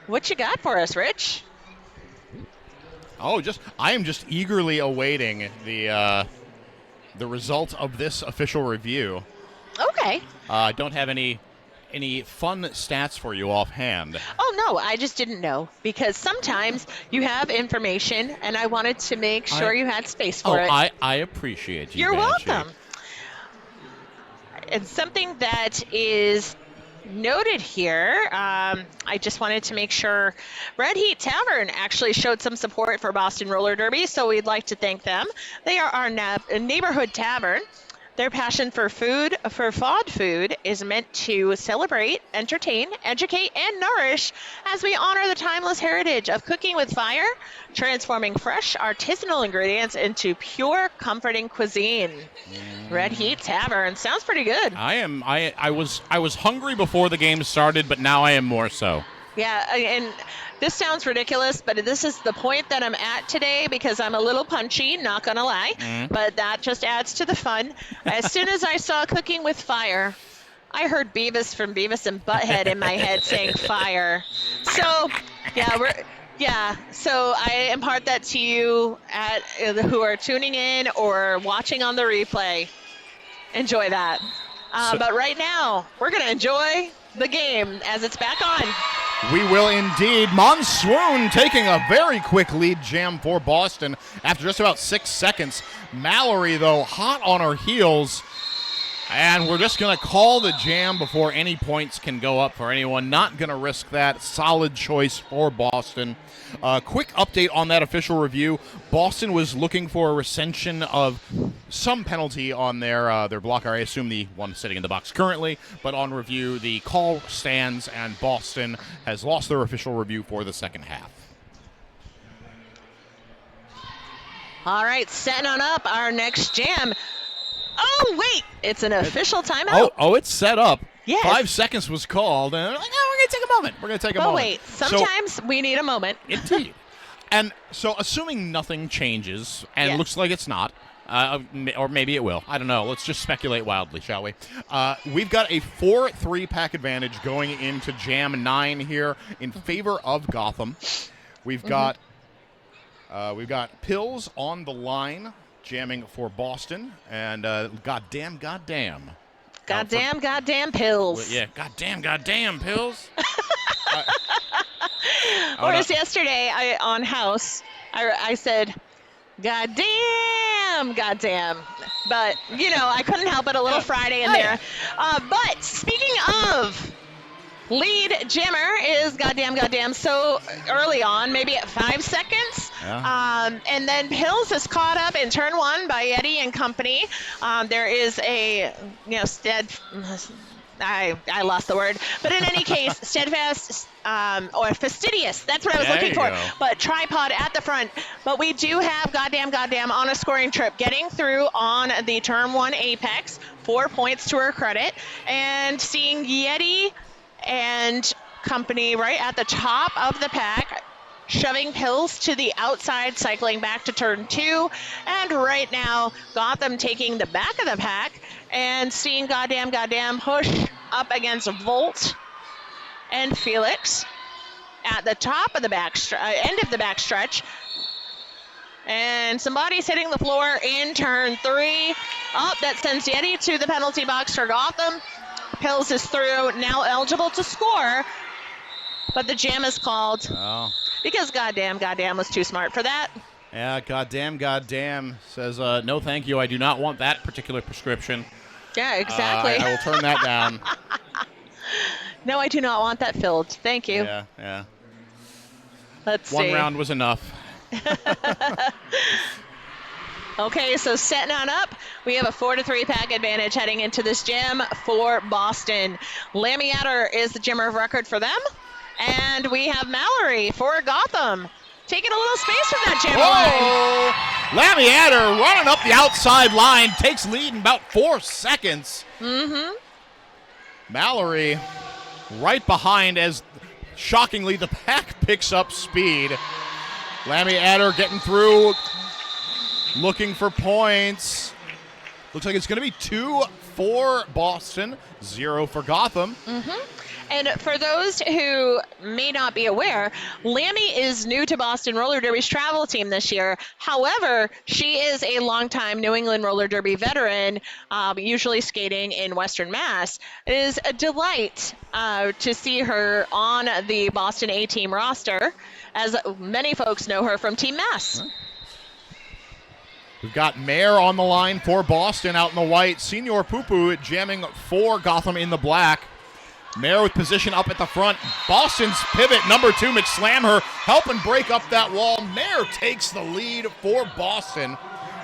What you got for us, Rich? I am just eagerly awaiting the result of this official review. Okay. I don't have any fun stats for you offhand. Oh, no, I just didn't know because sometimes you have information and I wanted to make sure you had space for it. I appreciate you. You're Banshee. welcome. And something that is noted here, I just wanted to make sure Red Heat Tavern actually showed some support for Boston Roller Derby, so we'd like to thank them. They are our neighborhood tavern. Their passion for FOD food, is meant to celebrate, entertain, educate, and nourish as we honor the timeless heritage of cooking with fire, transforming fresh artisanal ingredients into pure, comforting cuisine. Red Heat Tavern sounds pretty good. I was hungry before the game started, but now I am more so. Yeah, and this sounds ridiculous, but this is the point that I'm at today because I'm a little punchy, not gonna lie, but that just adds to the fun. As soon as I saw Cooking with Fire, I heard Beavis from Beavis and Butthead in my head saying fire. So, so I impart that to you who are tuning in or watching on the replay. Enjoy that. But right now, we're gonna enjoy the game as it's back on. We will indeed. Monsoon taking a very quick lead jam for Boston after just about 6 seconds. Mallory, though, hot on her heels. And we're just going to call the jam before any points can go up for anyone. Not going to risk that. Solid choice for Boston. Quick update on that official review. Boston was looking for a recension of some penalty on their blocker. I assume the one sitting in the box currently, but on review, the call stands, and Boston has lost their official review for the second half. All right, setting on up our next jam. Oh, wait, it's an official timeout. Oh, it's set up. Yes. 5 seconds was called, and we're going to take a moment. We're going to take a But moment. wait, sometimes we need a moment. Indeed. And so, assuming nothing changes, and it looks like it's not, or maybe it will. I don't know. Let's just speculate wildly, shall we? We've got a 4-3 pack advantage going into Jam 9 here in favor of Gotham. We've got Pills on the line, jamming for Boston, and goddamn Pills. Yeah, goddamn Pills. Whereas yesterday on House, I said, goddamn. But, I couldn't help it, a little Friday in there. But speaking of lead jammer is goddamn so early on, maybe at 5 seconds. Yeah. And then Pills is caught up in turn 1 by Eddie and company. There is a, I lost the word. But in any case, steadfast or fastidious. That's what I was looking for. Go. But tripod at the front. But we do have goddamn on a scoring trip, getting through on the turn 1 apex. 4 points to her credit. And seeing Yeti and company right at the top of the pack, shoving Pills to the outside, cycling back to turn 2. And right now, Gotham taking the back of the pack and seeing goddamn push up against Volt and Felix at the top of the end of the back stretch. And somebody's hitting the floor in turn 3. Oh, that sends Yeti to the penalty box for Gotham. Pills is through, now eligible to score, but the jam is called because goddamn was too smart for that. Yeah, goddamn says, no thank you, I do not want that particular prescription. Yeah, exactly. I will turn that down. No, I do not want that filled. Thank you. Yeah. Let's see. One round was enough. Okay, so setting on up, we have a 4-3 pack advantage heading into this jam for Boston. Lammy Adder is the jammer of record for them, and we have Mallory for Gotham taking a little space from that jammer line. Lammy Adder running up the outside line, takes lead in about 4 seconds. Mallory right behind as, shockingly, the pack picks up speed. Lammy Adder getting through, looking for points. Looks like it's going to be 2 for Boston, 0 for Gotham. And for those who may not be aware, Lammy is new to Boston Roller Derby's travel team this year. However, she is a longtime New England Roller Derby veteran, usually skating in Western Mass. It is a delight to see her on the Boston A team roster, as many folks know her from Team Mass. We've got Mayer on the line for Boston out in the white. Senior Poo-Poo jamming for Gotham in the black. Mayer with position up at the front. Boston's pivot, number 2, McSlamher, helping break up that wall. Mayer takes the lead for Boston.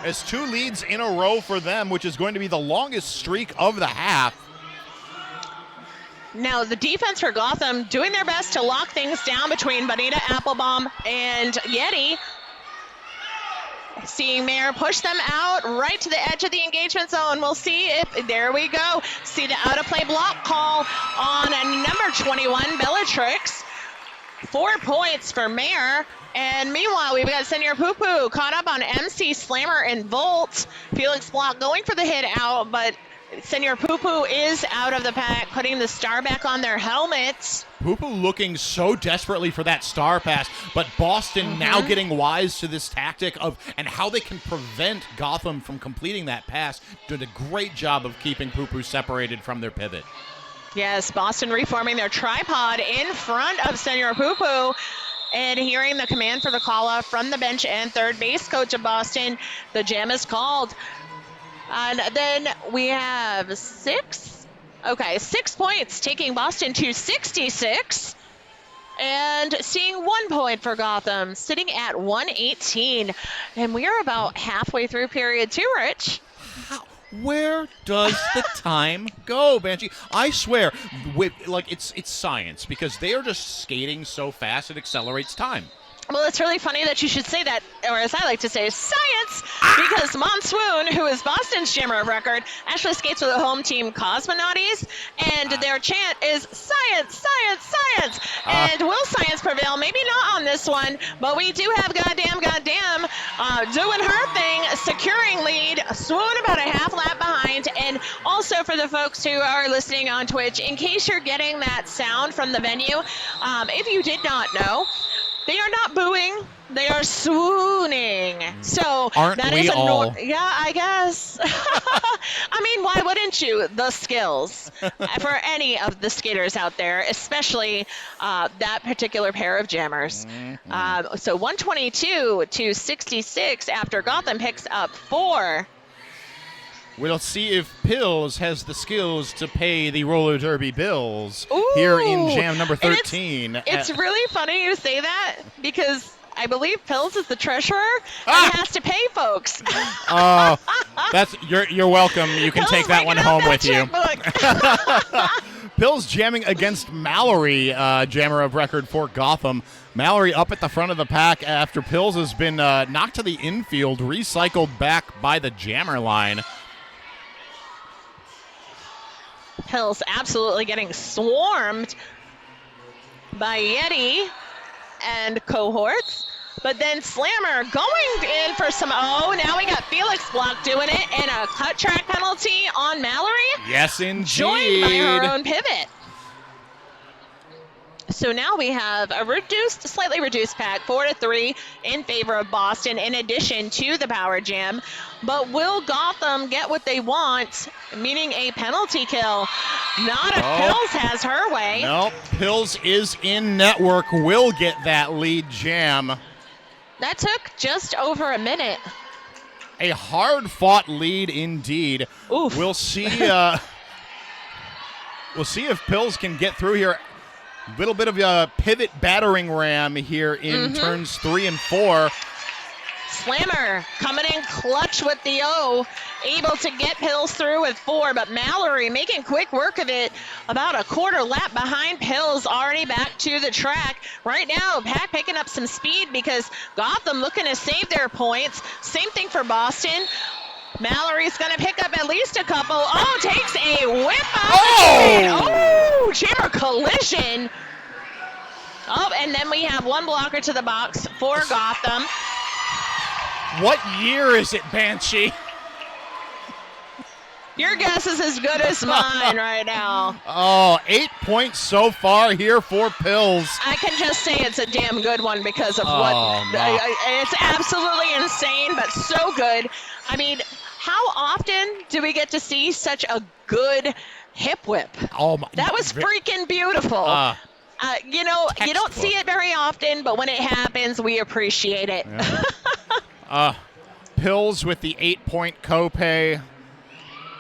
As 2 leads in a row for them, which is going to be the longest streak of the half. Now, the defense for Gotham doing their best to lock things down between Bonita Applebaum and Yeti. Seeing Mayer push them out right to the edge of the engagement zone. We'll see if, there we go. See the out-of-play block call on number 21, Bellatrix. 4 points for Mayer. And meanwhile, we've got Senior Poo-Poo caught up on MC Slammer and Volt. Felix Block going for the hit out, but Senior Poo-Poo is out of the pack, putting the star back on their helmets. Poo-Poo looking so desperately for that star pass, but Boston now getting wise to this tactic of and how they can prevent Gotham from completing that pass. Doing a great job of keeping Poo-Poo separated from their pivot. Yes, Boston reforming their tripod in front of Senior Poo-Poo. And hearing the command for the call-off from the bench and third base coach of Boston, the jam is called. And then we have 6 points, taking Boston to 66. And seeing 1 point for Gotham, sitting at 118. And we are about halfway through period 2, Rich. Where does the time go, Banshee? I swear, it's science because they are just skating so fast it accelerates time. Well, it's really funny that you should say that, or as I like to say, science, because Monsoon, who is Boston's jammer of record, actually skates with the home team Cosmonauties, and their chant is science, science, science. And will science prevail? Maybe not on this one, but we do have goddamn, doing her thing, securing lead, swoon about a half lap behind. And also for the folks who are listening on Twitch, in case you're getting that sound from the venue, if you did not know, they are not booing, they are swooning. So aren't that we is all? Yeah, I guess. I mean, why wouldn't you? The skills for any of the skaters out there, especially that particular pair of jammers. So 122 to 66 after Gotham picks up 4. We'll see if Pills has the skills to pay the roller derby bills Ooh. here in jam number 13. It's really funny you say that because I believe Pills is the treasurer and has to pay folks. Oh, you're welcome. You can Pills take that one making up home that with you. Pills jamming against Mallory, jammer of record for Gotham. Mallory up at the front of the pack after Pills has been knocked to the infield, recycled back by the jammer line. Pills absolutely getting swarmed by Yeti and cohorts. But then Slammer going in for some, now we got Felix Block doing it and a cut track penalty on Mallory. Yes, indeed. Joined by her own pivot. So now we have a slightly reduced pack, 4-3 in favor of Boston in addition to the power jam. But will Gotham get what they want, meaning a penalty kill? Not if Pills has her way. Nope, Pills is in network, will get that lead jam. That took just over a minute. A hard-fought lead indeed. Oof. We'll see. We'll see if Pills can get through here. A little bit of a pivot battering ram here in turns 3 and 4. Slammer coming in clutch with the O, able to get Pills through with 4, but Mallory making quick work of it. About a quarter lap behind Pills, already back to the track. Right now, Pack picking up some speed because Gotham looking to save their points. Same thing for Boston. Mallory's going to pick up at least a couple. Oh, takes a whip out. Oh, jammer collision. Oh, and then we have one blocker to the box for Gotham. What year is it, Banshee? Your guess is as good as mine right now. Oh, 8 points so far here for Pills. I can just say it's a damn good one because of it's absolutely insane, but so good. I mean, how often do we get to see such a good hip whip? Oh my! That was freaking beautiful. You don't see it very often, but when it happens, we appreciate it. Yeah. Pills with the 8-point copay.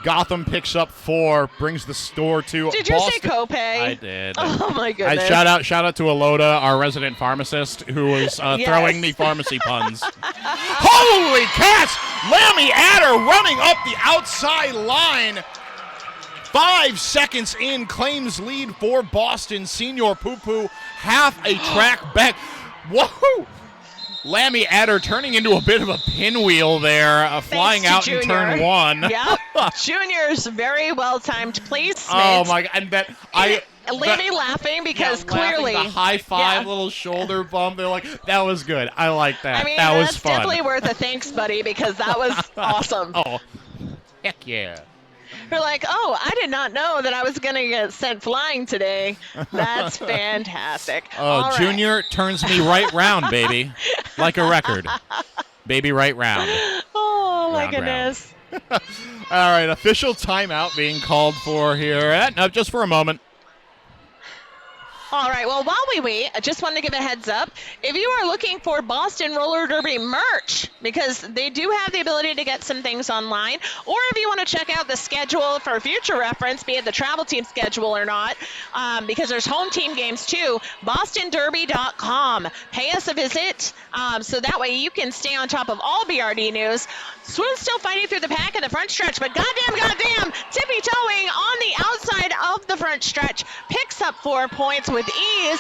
Gotham picks up 4, brings the score to Did you Boston. say copay? I did. Oh my goodness! Shout out to Aloda, our resident pharmacist, who was throwing me pharmacy puns. Holy cats! Lammy Adder running up the outside line. 5 seconds in, claims lead for Boston. Senior Poo-Poo half a track back. Whoa! Lammy Adder turning into a bit of a pinwheel there, flying out in turn 1. Yep. Junior's very well-timed placement. Oh, my God. And Lammy laughing because clearly. The high five, little shoulder bump. They're like, that was good. I like that. I mean, that was that's fun. definitely worth a thanks, buddy, because that was awesome. Oh, heck yeah. You're like, oh, I did not know that I was going to get sent flying today. That's fantastic. Oh, Junior turns me right round, baby. Like a record. Baby right round. Oh, my Round, goodness. All right, official timeout being called for here. No, just for a moment. All right, well, while we wait, I just wanted to give a heads up. If you are looking for Boston Roller Derby merch, because they do have the ability to get some things online, or if you want to check out the schedule for future reference, be it the travel team schedule or not, because there's home team games too, bostonderby.com. Pay us a visit so that way you can stay on top of all BRD news. Swoon's still fighting through the pack in the front stretch, but goddamn, tippy-toeing on the outside of the front stretch. Picks up 4 points with ease.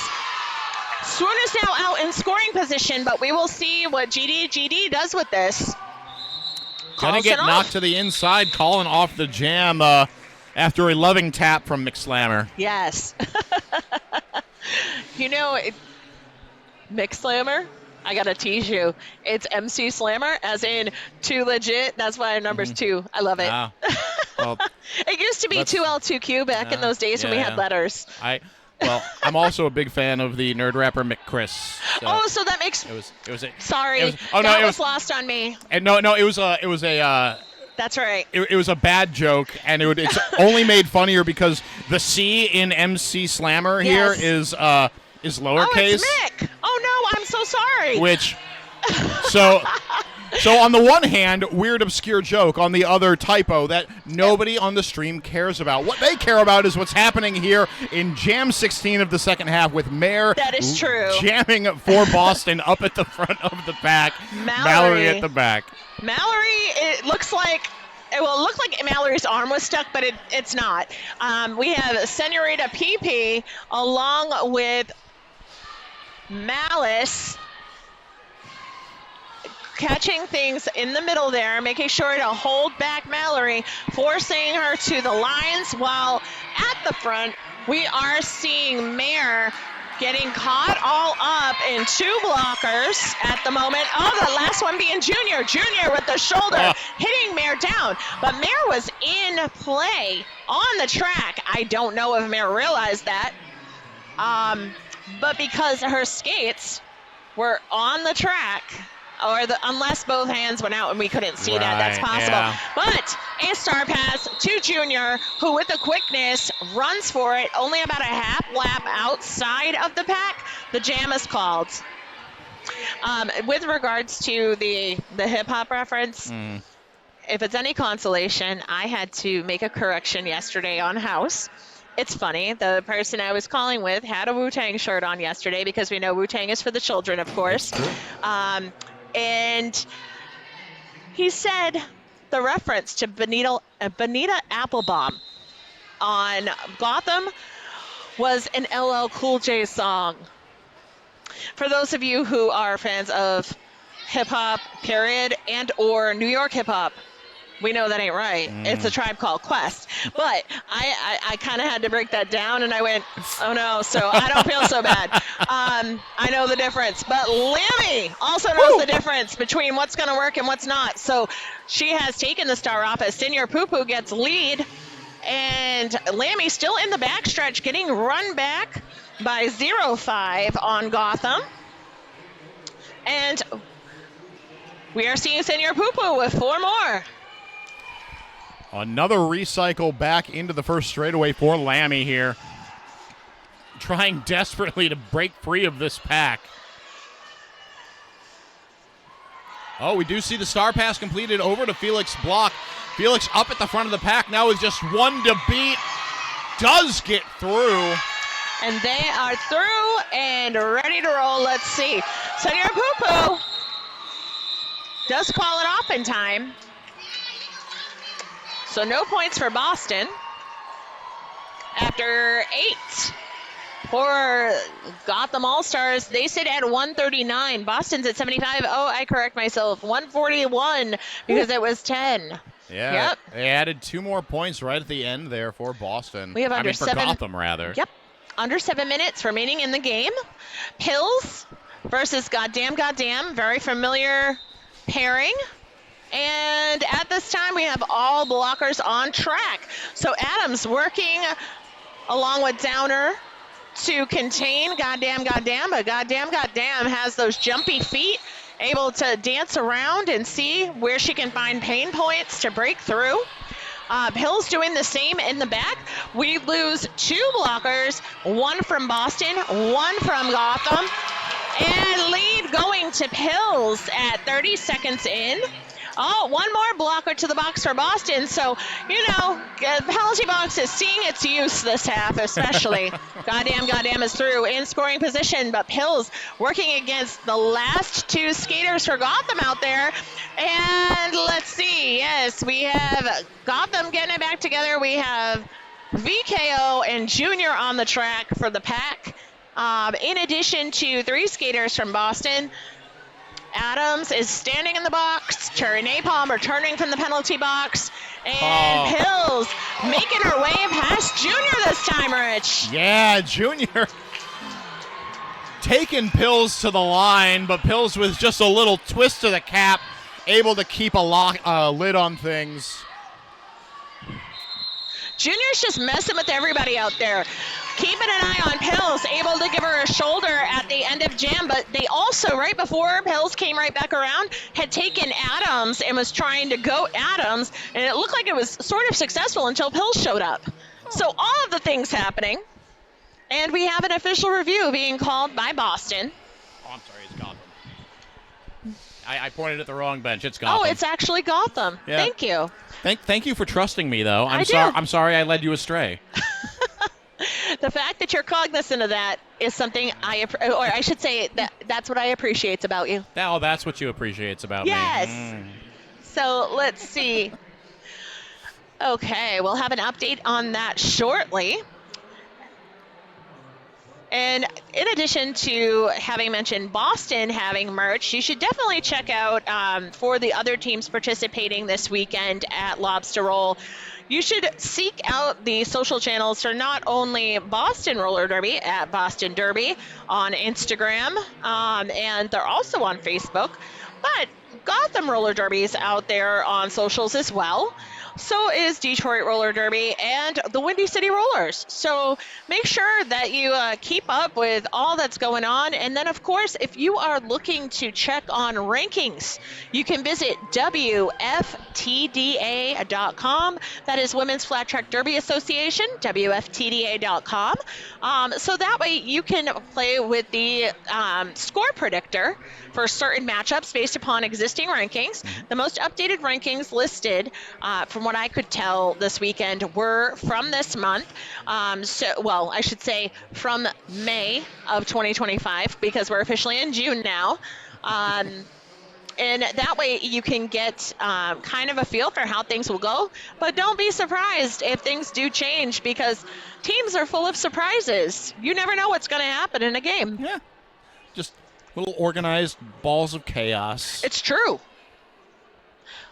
Swoon is now out in scoring position, but we will see what GD does with this. Gonna get knocked to the inside, calling off the jam after a loving tap from McSlammer. Yes. You know, McSlammer, I gotta tease you. It's MC Slammer, as in too legit. That's why our number's 2. I love it. Wow. Well, it used to be 2L2Q back in those days when we had letters. I'm also a big fan of the nerd rapper McChris. So that makes. It was a. Sorry, that was lost on me. And no, it was a. That's right. It was a bad joke, and it's only made funnier because the C in MC Slammer here is lowercase. Oh, it's Mick. Oh no, I'm so sorry. Which, so on the one hand, weird obscure joke. On the other, typo that nobody on the stream cares about. What they care about is what's happening here in Jam 16 of the second half with Mare. That is true. Jamming for Boston up at the front of the pack. Mallory at the back. Mallory, it looks like. It looked like Mallory's arm was stuck, but it's not. We have Senorita PP along with Malice catching things in the middle there, making sure to hold back Mallory, forcing her to the lines, while at the front we are seeing Mare getting caught all up in 2 blockers at the moment. Oh, the last one being Junior. Junior with the shoulder hitting Mare down. But Mare was in play on the track. I don't know if Mare realized that. But because her skates were on the track, unless both hands went out and we couldn't see that, that's possible. Yeah. But a star pass to Junior, who with the quickness runs for it, only about a half lap outside of the pack. The jam is called. With regards to the hip-hop reference, if it's any consolation, I had to make a correction yesterday on House. It's funny, the person I was calling with had a Wu-Tang shirt on yesterday, because we know Wu-Tang is for the children, of course. And he said the reference to Bonita Applebaum on Gotham was an LL Cool J song. For those of you who are fans of hip-hop, period, and or New York hip-hop, we know that ain't right. It's a Tribe Called Quest. But I kind of had to break that down, and I went, oh no, so I don't feel so bad. I know the difference. But Lammy also knows the difference between what's going to work and what's not. So she has taken the star off as Senior Poo-Poo gets lead. And Lammy still in the backstretch, getting run back by 0-5 on Gotham. And we are seeing Senior Poo-Poo with 4 more. Another recycle back into the first straightaway for Lammy here. Trying desperately to break free of this pack. Oh, we do see the star pass completed over to Felix Block. Felix up at the front of the pack now with just 1 to beat. Does get through. And they are through and ready to roll. Let's see. Senor Poo-Poo does call it off in time. So no points for Boston. After 8 for Gotham All-Stars, they sit at 139. Boston's at 75. Oh, I correct myself. 141 because it was 10. Yeah, yep. They added 2 more points right at the end there for Boston. We have under for 7. Gotham, rather. Yep. Under 7 minutes remaining in the game. Pills versus Goddamn. Very familiar pairing. And at this time, we have all blockers on track. So Adams working along with Downer to contain Goddamn. But Goddamn has those jumpy feet, able to dance around and see where she can find pain points to break through. Hill's doing the same in the back. We lose 2 blockers, 1 from Boston, 1 from Gotham, and lead going to Pills at 30 seconds in. Oh, 1 more blocker to the box for Boston. So, the penalty box is seeing its use this half, especially. Goddamn is through in scoring position, but Pills working against the last 2 skaters for Gotham out there. And let's see. Yes, we have Gotham getting it back together. We have VKO and Junior on the track for the pack. In addition to 3 skaters from Boston. Adams is standing in the box. Cherry Napalm returning from the penalty box. And Pills making her way past Junior this time, Rich. Yeah, Junior taking Pills to the line, but Pills with just a little twist to the cap, able to keep a lid on things. Junior's just messing with everybody out there. Keeping an eye on Pills, able to give her a shoulder at the end of jam, but they also, right before Pills came right back around, had taken Adams and was trying to go Adams, and it looked like it was sort of successful until Pills showed up. So all of the things happening, and we have an official review being called by Boston. Oh, I'm sorry, it's Gotham. I pointed at the wrong bench. It's Gotham. Oh, it's actually Gotham. Yeah. Thank you. Thank you for trusting me, though. I'm sorry I led you astray. The fact that you're cognizant of that is something I should say that's what I appreciate about you. That's what you appreciate about me. Yes. So let's see. Okay, we'll have an update on that shortly. And in addition to having mentioned Boston having merch, you should definitely check out for the other teams participating this weekend at Lobstah Roll. You should seek out the social channels for not only Boston Roller Derby at Boston Derby on Instagram, and they're also on Facebook, but Gotham Roller Derby is out there on socials as well. So is Detroit Roller Derby and the Windy City Rollers. So make sure that you keep up with all that's going on. And then, of course, if you are looking to check on rankings, you can visit WFTDA.com. That is Women's Flat Track Derby Association, WFTDA.com. So that way you can play with the score predictor for certain matchups based upon existing rankings. The most updated rankings listed, from what I could tell this weekend, were from this month. I should say from May of 2025, because we're officially in June now. And that way you can get kind of a feel for how things will go. But don't be surprised if things do change, because teams are full of surprises. You never know what's going to happen in a game. Yeah. Just little organized balls of chaos. It's true.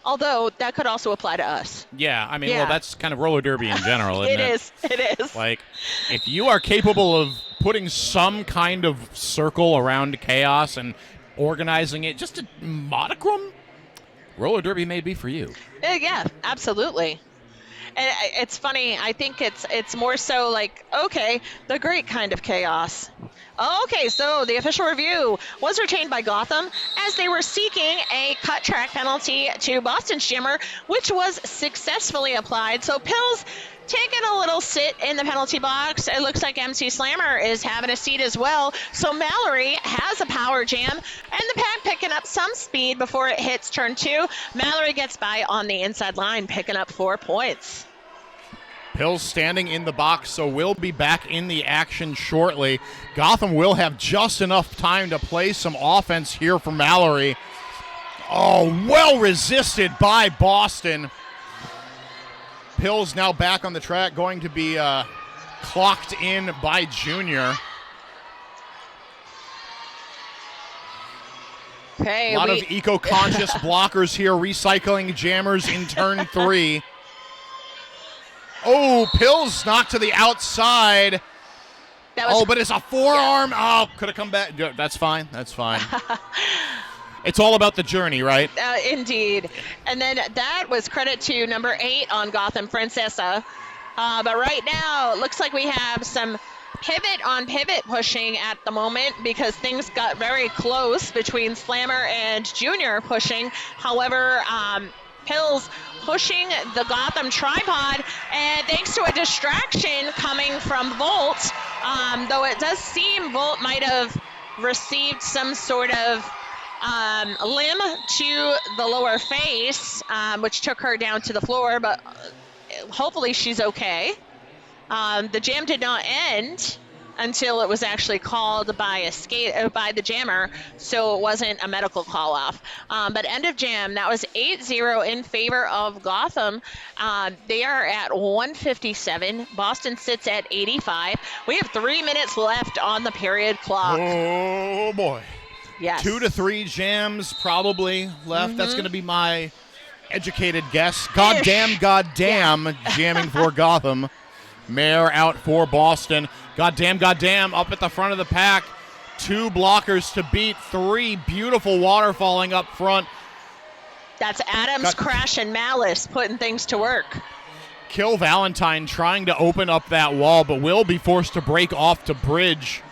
Although that could also apply to us. Yeah, I mean, well, that's kind of roller derby in general, isn't it? It is. Like, if you are capable of putting some kind of circle around chaos and organizing it just a modicum, roller derby may be for you. Yeah, absolutely. And it's funny. I think it's more so like, okay, the great kind of chaos. Okay, so the official review was retained by Gotham as they were seeking a cut track penalty to Boston's jammer, which was successfully applied. So Pills taking a little sit in the penalty box. It looks like MC Slammer is having a seat as well. So Mallory has a power jam, and the pack picking up some speed before it hits turn 2. Mallory gets by on the inside line, picking up 4 points. Pills standing in the box, so we'll be back in the action shortly. Gotham will have just enough time to play some offense here for Mallory. Oh, well resisted by Boston. Pills now back on the track, going to be clocked in by Junior. Okay, a lot of eco-conscious blockers here, recycling jammers in turn 3. Oh, Pills knocked to the outside. But it's a forearm. Yeah. Oh, could have come back. That's fine. That's fine. It's all about the journey, right? Indeed. And then that was credit to number 8 on Gotham Princessa. But right now, it looks like we have some pivot on pivot pushing at the moment, because things got very close between Slammer and Junior pushing. However, Hills pushing the Gotham tripod, and thanks to a distraction coming from Volt, though it does seem Volt might have received some sort of limb to the lower face, which took her down to the floor, but hopefully she's okay. The jam did not end until it was actually called by by the jammer, so it wasn't a medical call-off. But end of jam, that was 8-0 in favor of Gotham. They are at 157. Boston sits at 85. We have 3 minutes left on the period clock. Oh, boy. Yes. 2 to 3 jams probably left. That's going to be my educated guess. Goddamn, jamming for Gotham. Mare out for Boston. Goddamn, up at the front of the pack. 2 blockers to beat. 3 beautiful waterfalling up front. That's Adams, Crash, and Malice putting things to work. Kill Valentine trying to open up that wall, but will be forced to break off to bridge.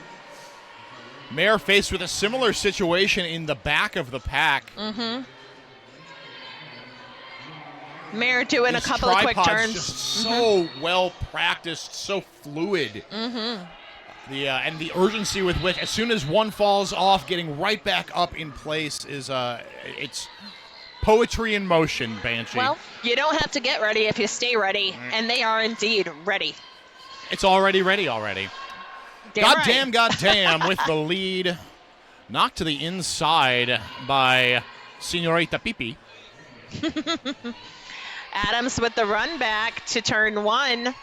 Mare faced with a similar situation in the back of the pack. Mare doing a couple of quick turns. Just so well practiced, so fluid. And the urgency with which, as soon as one falls off, getting right back up in place is it's poetry in motion, Banshee. Well, you don't have to get ready if you stay ready, and they are indeed ready. It's already ready already. Goddamn with the lead. Knocked to the inside by Senorita Pipi. Adams with the run back to turn 1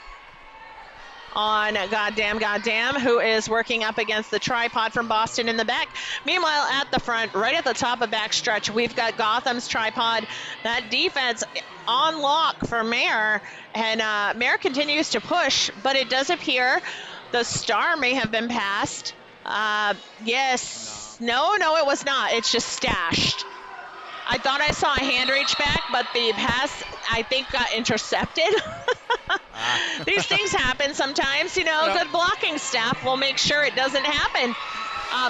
on Goddamn, who is working up against the tripod from Boston in the back. Meanwhile, at the front, right at the top of backstretch, we've got Gotham's tripod. That defense on lock for Mare, and Mare continues to push, but it does appear the star may have been passed. Yes. No, it was not. It's just stashed. I thought I saw a hand reach back, but the pass, I think, got intercepted. These things happen sometimes. Good blocking staff will make sure it doesn't happen.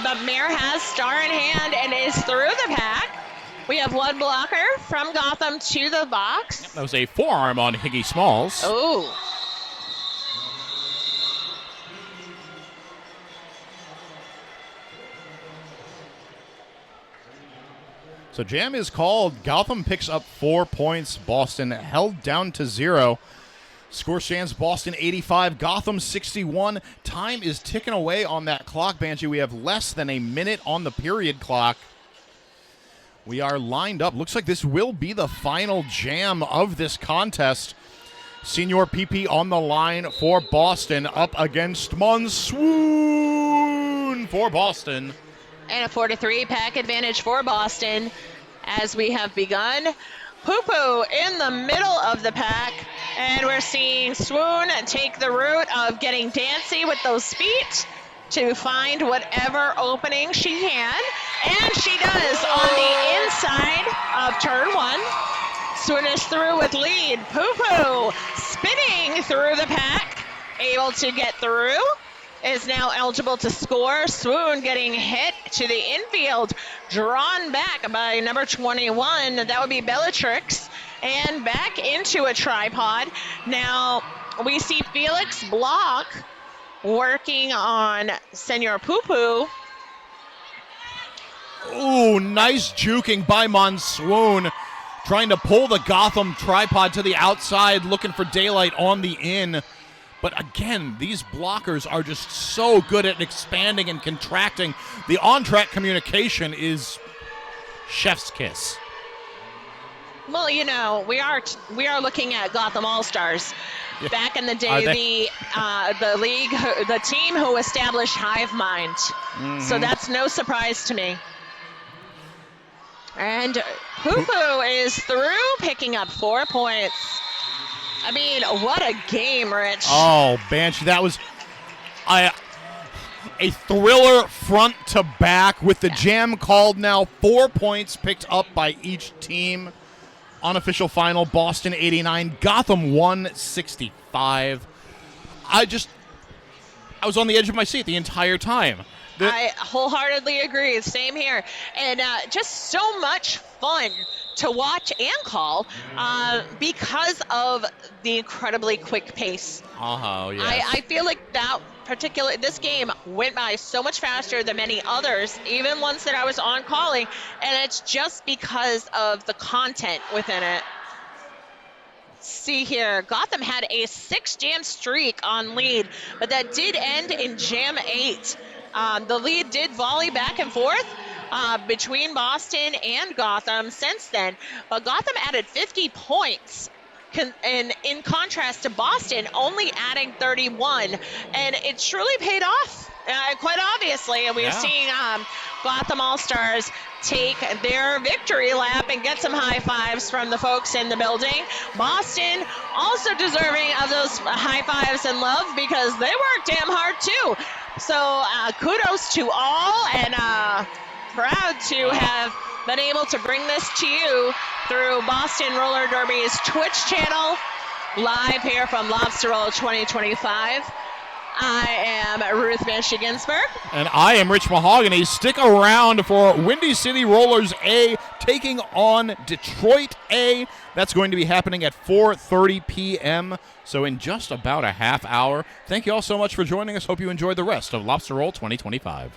But Mare has star in hand and is through the pack. We have one blocker from Gotham to the box. That was a forearm on Higgy Smalls. Oh. So jam is called. Gotham picks up 4 points. Boston held down to 0. Score stands Boston 85, Gotham 61. Time is ticking away on that clock, Banshee. We have less than a minute on the period clock. We are lined up. Looks like this will be the final jam of this contest. Senior PP on the line for Boston, up against Monsoon for Boston. And a 4-3 pack advantage for Boston as we have begun. Poo-Poo in the middle of the pack, and we're seeing Swoon take the route of getting dancy with those feet to find whatever opening she can, and she does on the inside of turn 1. Swoon is through with lead. Poo-Poo spinning through the pack, able to get through, is now eligible to score. Swoon getting hit to the infield, drawn back by number 21. That would be Bellatrix, and back into a tripod. Now we see Felix Block working on Senor Poo-Poo. Ooh, nice juking by Monsoon, trying to pull the Gotham tripod to the outside, looking for daylight on the in. But again, these blockers are just so good at expanding and contracting. The on-track communication is chef's kiss. Well, we are looking at Gotham All-Stars. Yeah. Back in the day, the league, the team who established Hive Mind. Mm-hmm. So that's no surprise to me. And Poo-Poo is through, picking up 4 points. I mean, what a game, Rich. Oh, Banshee, that was a thriller front to back with the jam called now. 4 points picked up by each team. Unofficial final, Boston 89, Gotham 165. I was on the edge of my seat the entire time. I wholeheartedly agree. Same here. And just so much fun to watch and call because of the incredibly quick pace. Oh, yes. I feel like this game went by so much faster than many others, even ones that I was on calling, and it's just because of the content within it. See here, Gotham had a 6-jam streak on lead, but that did end in jam 8. The lead did volley back and forth between Boston and Gotham since then, but Gotham added 50 points. And in contrast to Boston only adding 31, and it truly paid off, quite obviously. And we've seen Gotham All-Stars take their victory lap and get some high fives from the folks in the building. Boston also deserving of those high fives and love because they worked damn hard too. So kudos to all, and proud to have been able to bring this to you through Boston Roller Derby's Twitch channel, live here from Lobstah Roll 2025. I am Ruth Banshee Ginsburg. And I am Rich Mahogany. Stick around for Windy City Rollers A taking on Detroit A. That's going to be happening at 4:30 p.m., so in just about a half hour. Thank you all so much for joining us. Hope you enjoyed the rest of Lobstah Roll 2025.